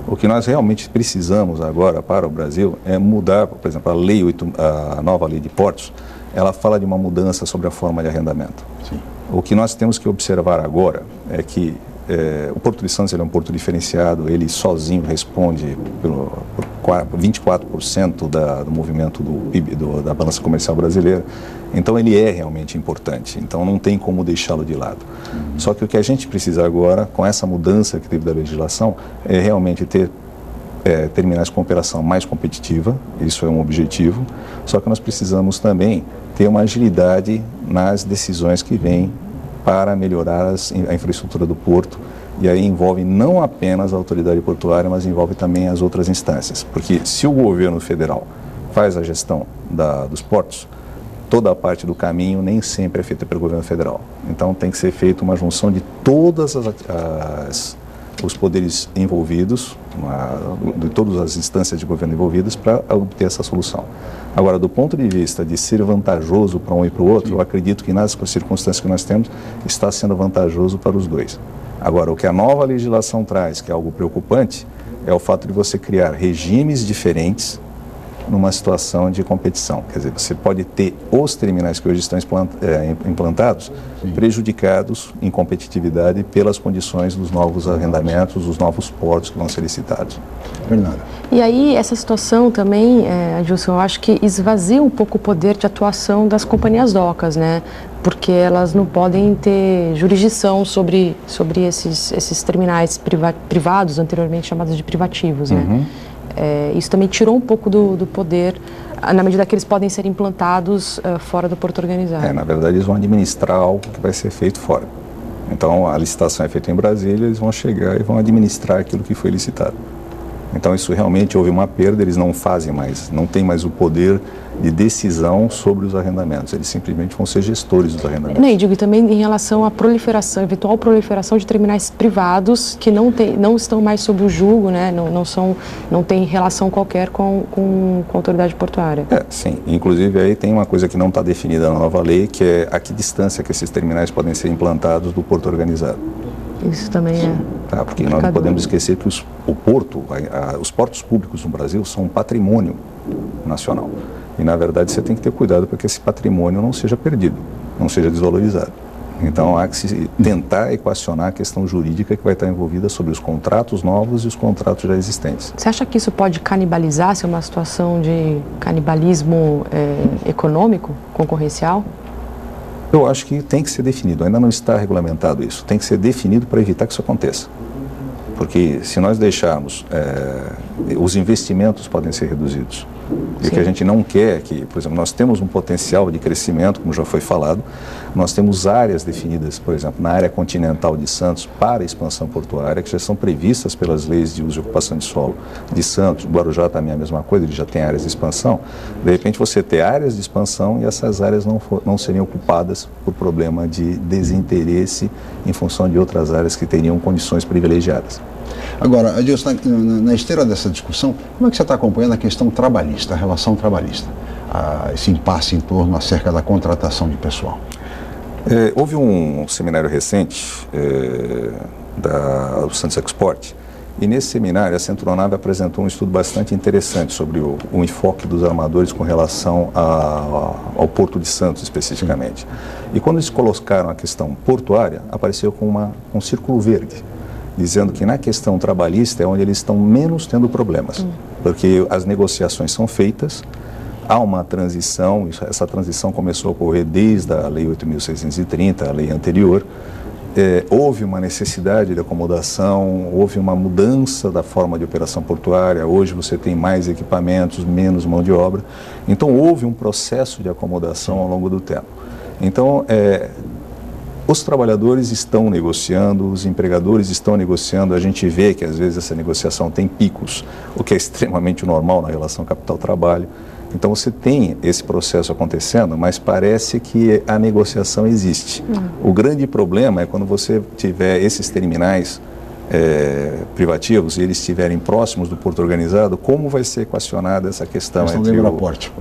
G: O que nós realmente precisamos agora para o Brasil é mudar, por exemplo, a nova lei de portos, ela fala de uma mudança sobre a forma de arrendamento.
B: Sim. O
G: que nós temos que observar agora é que o Porto de Santos ele é um porto diferenciado, ele sozinho responde por 24% do movimento do PIB, da balança comercial brasileira. Então ele é realmente importante, então não tem como deixá-lo de lado. Só que o que a gente precisa agora, com essa mudança que teve da legislação, é realmente ter terminais com operação mais competitiva, isso é um objetivo, só que nós precisamos também ter uma agilidade nas decisões que vêm para melhorar a infraestrutura do porto, e aí envolve não apenas a autoridade portuária, mas envolve também as outras instâncias, porque se o governo federal faz a gestão dos portos, toda a parte do caminho nem sempre é feita pelo governo federal. Então tem que ser feita uma junção de todas os poderes envolvidos, de todas as instâncias de governo envolvidas para obter essa solução. Agora, do ponto de vista de ser vantajoso para um e para o outro, eu acredito que nas circunstâncias que nós temos, está sendo vantajoso para os dois. Agora, o que a nova legislação traz, que é algo preocupante, é o fato de você criar regimes diferentes numa situação de competição. Quer dizer, você pode ter os terminais que hoje estão implantados prejudicados em competitividade pelas condições dos novos arrendamentos, dos novos portos que vão ser licitados.
B: Fernanda.
H: E aí, essa situação também, Adilson, eu acho que esvazia um pouco o poder de atuação das companhias docas, né? Porque elas não podem ter jurisdição sobre esses terminais privados, anteriormente chamados de privativos, né? Isso também tirou um pouco do poder, na medida que eles podem ser implantados fora do porto organizado.
G: Na verdade, eles vão administrar algo que vai ser feito fora. Então, a licitação é feita em Brasília, eles vão chegar e vão administrar aquilo que foi licitado. Então, isso realmente houve uma perda, eles não fazem mais, não tem mais o poder de decisão sobre os arrendamentos, eles simplesmente vão ser gestores dos arrendamentos.
H: E digo também em relação à proliferação, eventual proliferação de terminais privados que não estão mais sob o julgo, né? Não tem relação qualquer com a autoridade portuária.
G: Sim, inclusive aí tem uma coisa que não está definida na nova lei, que é a que distância que esses terminais podem ser implantados do porto organizado.
H: Isso também
G: porque nós não podemos esquecer que os portos públicos no Brasil são um patrimônio nacional. E, na verdade, você tem que ter cuidado para que esse patrimônio não seja perdido, não seja desvalorizado. Então, há que se tentar equacionar a questão jurídica que vai estar envolvida sobre os contratos novos e os contratos já existentes.
H: Você acha que isso pode canibalizar, ser uma situação de canibalismo econômico, concorrencial?
G: Eu acho que tem que ser definido, ainda não está regulamentado isso, tem que ser definido para evitar que isso aconteça. Porque se nós deixarmos, os investimentos podem ser reduzidos. E o que a gente não quer é que, por exemplo, nós temos um potencial de crescimento, como já foi falado, nós temos áreas definidas, por exemplo, na área continental de Santos para a expansão portuária, que já são previstas pelas leis de uso e ocupação de solo de Santos. Guarujá também é a mesma coisa, ele já tem áreas de expansão. De repente você ter áreas de expansão e essas áreas não seriam ocupadas por problema de desinteresse em função de outras áreas que teriam condições privilegiadas.
B: Agora, Adilson, na esteira dessa discussão, como é que você está acompanhando a questão trabalhista, a relação trabalhista, esse impasse em torno acerca da contratação de pessoal?
G: Houve um seminário recente do Santos Export, e nesse seminário a Centronave apresentou um estudo bastante interessante sobre o enfoque dos armadores com relação ao Porto de Santos especificamente. E quando eles colocaram a questão portuária, apareceu com um círculo verde, dizendo que na questão trabalhista é onde eles estão menos tendo problemas, porque as negociações são feitas, há uma transição, essa transição começou a ocorrer desde a Lei 8.630, a lei anterior, houve uma necessidade de acomodação, houve uma mudança da forma de operação portuária, hoje você tem mais equipamentos, menos mão de obra, então houve um processo de acomodação ao longo do tempo. Então, os trabalhadores estão negociando, os empregadores estão negociando, a gente vê que às vezes essa negociação tem picos, o que é extremamente normal na relação capital-trabalho. Então você tem esse processo acontecendo, mas parece que a negociação existe. O grande problema é quando você tiver esses terminais privativos e eles estiverem próximos do porto organizado, como vai ser equacionada essa questão entre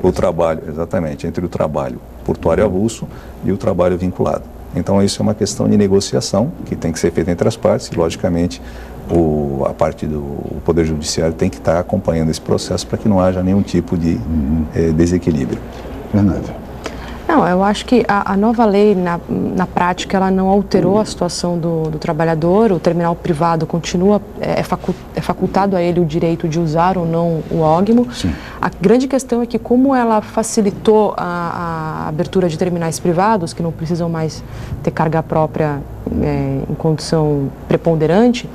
G: o trabalho, exatamente, entre o trabalho portuário avulso e o trabalho vinculado. Então, isso é uma questão de negociação que tem que ser feita entre as partes e, logicamente, a parte do Poder Judiciário tem que estar acompanhando esse processo para que não haja nenhum tipo de desequilíbrio.
B: Fernanda.
H: Não, eu acho que a nova lei, na prática, ela não alterou a situação do trabalhador. O terminal privado continua, é facultado a ele o direito de usar ou não o ógmo.
B: Sim.
H: A grande questão é que, como ela facilitou a abertura de terminais privados, que não precisam mais ter carga própria em condição preponderante,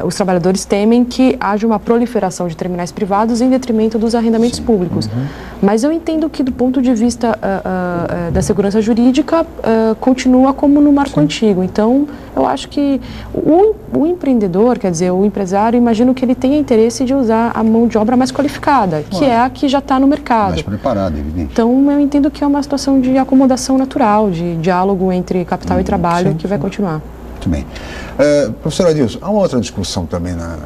H: os trabalhadores temem que haja uma proliferação de terminais privados em detrimento dos arrendamentos públicos. Mas eu entendo que, do ponto de vista da segurança jurídica, continua como no marco antigo. Então, eu acho que o empreendedor, quer dizer, o empresário, imagino que ele tenha interesse de usar a mão de obra mais qualificada, que é a que já está no mercado.
B: Mais preparada, evidente.
H: Então, eu entendo que é uma situação de acomodação natural, de diálogo entre capital e trabalho, que vai continuar.
B: Muito bem. Professor Adilson, há uma outra discussão também na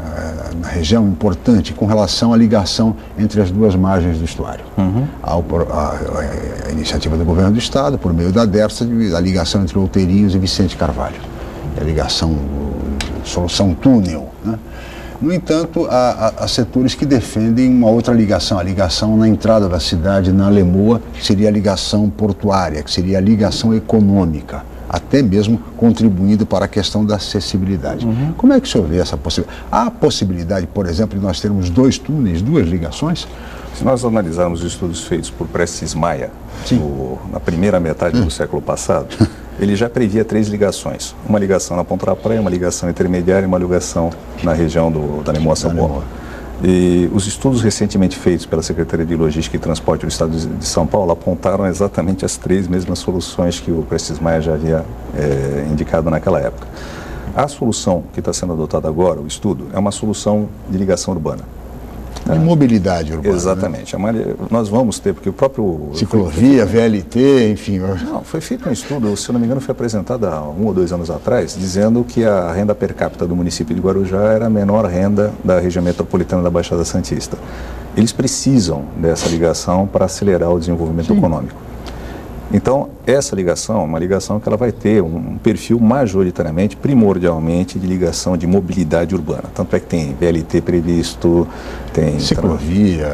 B: região importante com relação à ligação entre as duas margens do estuário. Há a iniciativa do governo do estado, por meio da DERSA, a ligação entre Outeirinhos e Vicente Carvalho. A ligação, solução túnel, né? No entanto, há setores que defendem uma outra ligação, a ligação na entrada da cidade, na Lemoa, que seria a ligação portuária, que seria a ligação econômica, até mesmo contribuindo para a questão da acessibilidade. Como é que o senhor vê essa possibilidade? Há a possibilidade, por exemplo, de nós termos 2 túneis, 2 ligações?
G: Se nós analisarmos os estudos feitos por Prestes Maia, na primeira metade do século passado, ele já previa 3 ligações. Uma ligação na Ponta da Praia, uma ligação intermediária e uma ligação na região da Lemoa-São Paulo. E os estudos recentemente feitos pela Secretaria de Logística e Transporte do Estado de São Paulo apontaram exatamente as 3 mesmas soluções que o Prestes Maia já havia indicado naquela época. A solução que está sendo adotada agora, o estudo, é uma solução de ligação urbana.
B: De mobilidade urbana.
G: Exatamente. Né? Nós vamos ter, porque o próprio...
B: Ciclovia, VLT, enfim...
G: Não, foi feito um estudo, se eu não me engano, foi apresentado há 1 ou 2 anos atrás, dizendo que a renda per capita do município de Guarujá era a menor renda da região metropolitana da Baixada Santista. Eles precisam dessa ligação para acelerar o desenvolvimento econômico. Então, essa ligação é uma ligação que ela vai ter um perfil majoritariamente, primordialmente, de ligação de mobilidade urbana. Tanto é que tem VLT previsto, tem...
B: Ciclovia...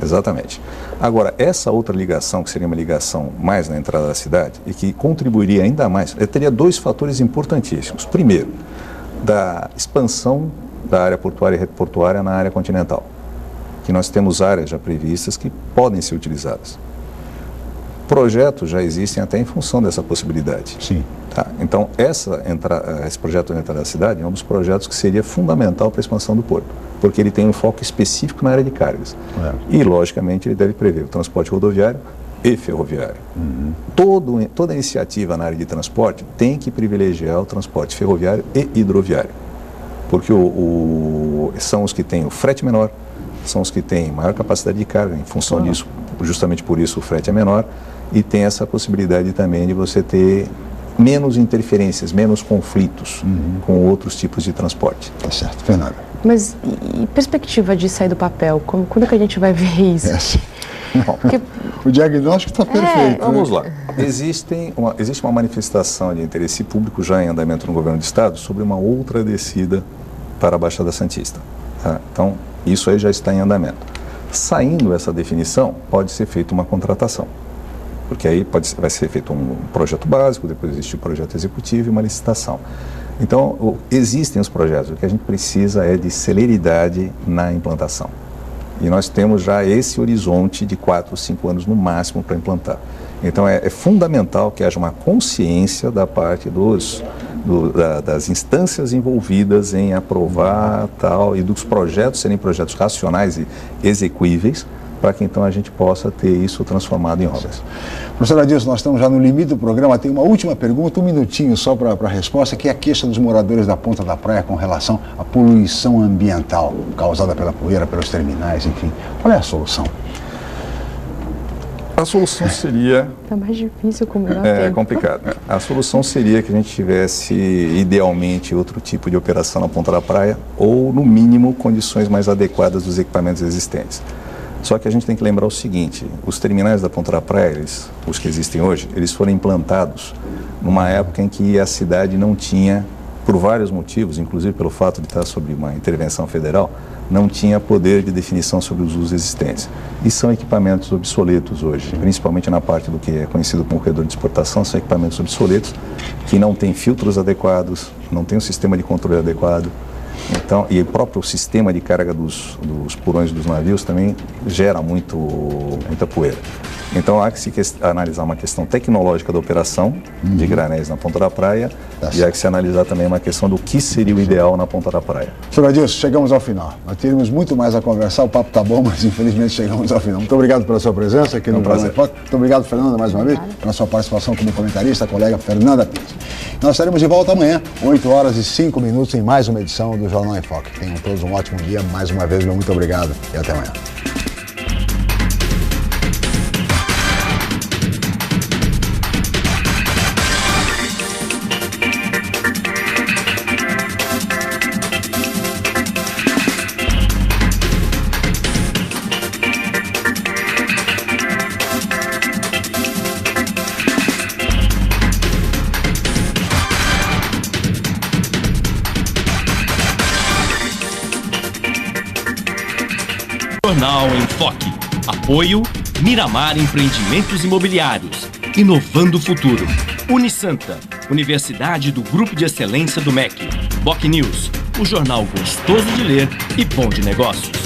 G: exatamente. Agora, essa outra ligação, que seria uma ligação mais na entrada da cidade, e que contribuiria ainda mais, teria 2 fatores importantíssimos. Primeiro, da expansão da área portuária e reportuária na área continental, que nós temos áreas já previstas que podem ser utilizadas. Projetos já existem até em função dessa possibilidade.
B: Sim.
G: Tá? Então, esse projeto de entrada da cidade é um dos projetos que seria fundamental para a expansão do porto, porque ele tem um foco específico na área de cargas. E, logicamente, ele deve prever o transporte rodoviário e ferroviário. Toda iniciativa na área de transporte tem que privilegiar o transporte ferroviário e hidroviário, porque são os que têm o frete menor, são os que têm maior capacidade de carga, em função disso, justamente por isso o frete é menor, e tem essa possibilidade também de você ter menos interferências, menos conflitos com outros tipos de transporte.
B: Tá certo, Fernanda.
H: Mas e perspectiva de sair do papel? Quando que a gente vai ver isso?
B: Porque... O diagnóstico está perfeito.
G: Vamos lá. Existe uma manifestação de interesse público já em andamento no governo do estado sobre uma outra descida para a Baixada Santista. Tá? Então, isso aí já está em andamento. Saindo essa definição, pode ser feita uma contratação, porque aí vai ser feito um projeto básico, depois existe o projeto executivo e uma licitação. Então, existem os projetos, o que a gente precisa é de celeridade na implantação. E nós temos já esse horizonte de 4 ou 5 anos no máximo para implantar. Então, é fundamental que haja uma consciência da parte das instâncias envolvidas em aprovar tal, e dos projetos serem projetos racionais e execuíveis, para que então a gente possa ter isso transformado em obras.
B: Professor Adilson, nós estamos já no limite do programa. Tem uma última pergunta, 1 minutinho só para a resposta, que é a queixa dos moradores da Ponta da Praia com relação à poluição ambiental causada pela poeira, pelos terminais, enfim. Qual é a solução?
G: A solução seria...
H: Está mais difícil com o menor
G: tempo. É complicado, né? A solução seria que a gente tivesse, idealmente, outro tipo de operação na ponta da praia ou, no mínimo, condições mais adequadas dos equipamentos existentes. Só que a gente tem que lembrar o seguinte, os terminais da ponta da praia, os que existem hoje, eles foram implantados numa época em que a cidade não tinha, por vários motivos, inclusive pelo fato de estar sob uma intervenção federal, não tinha poder de definição sobre os usos existentes. E são equipamentos obsoletos hoje, principalmente na parte do que é conhecido como corredor de exportação, são equipamentos obsoletos que não têm filtros adequados, não têm um sistema de controle adequado. Então, e o próprio sistema de carga dos porões dos navios também gera muita poeira. Então, há que se analisar uma questão tecnológica da operação de granéis na ponta da praia e há que se analisar também uma questão do que seria o ideal na ponta da praia.
B: Senhor Adilson, chegamos ao final. Nós teríamos muito mais a conversar, o papo está bom, mas infelizmente chegamos ao final. Muito obrigado pela sua presença aqui no Jornal em Foque. Muito obrigado, Fernanda, mais uma vez, pela sua participação como comentarista, a colega Fernanda Pires. Nós estaremos de volta amanhã, 8h05, em mais uma edição do Jornal em Foque. Tenham todos um ótimo dia. Mais uma vez, meu muito obrigado e até amanhã.
A: Jornal em Foque. Apoio Miramar Empreendimentos Imobiliários. Inovando o futuro. Unisanta, Universidade do Grupo de Excelência do MEC. BocNews, o jornal gostoso de ler e bom de negócios.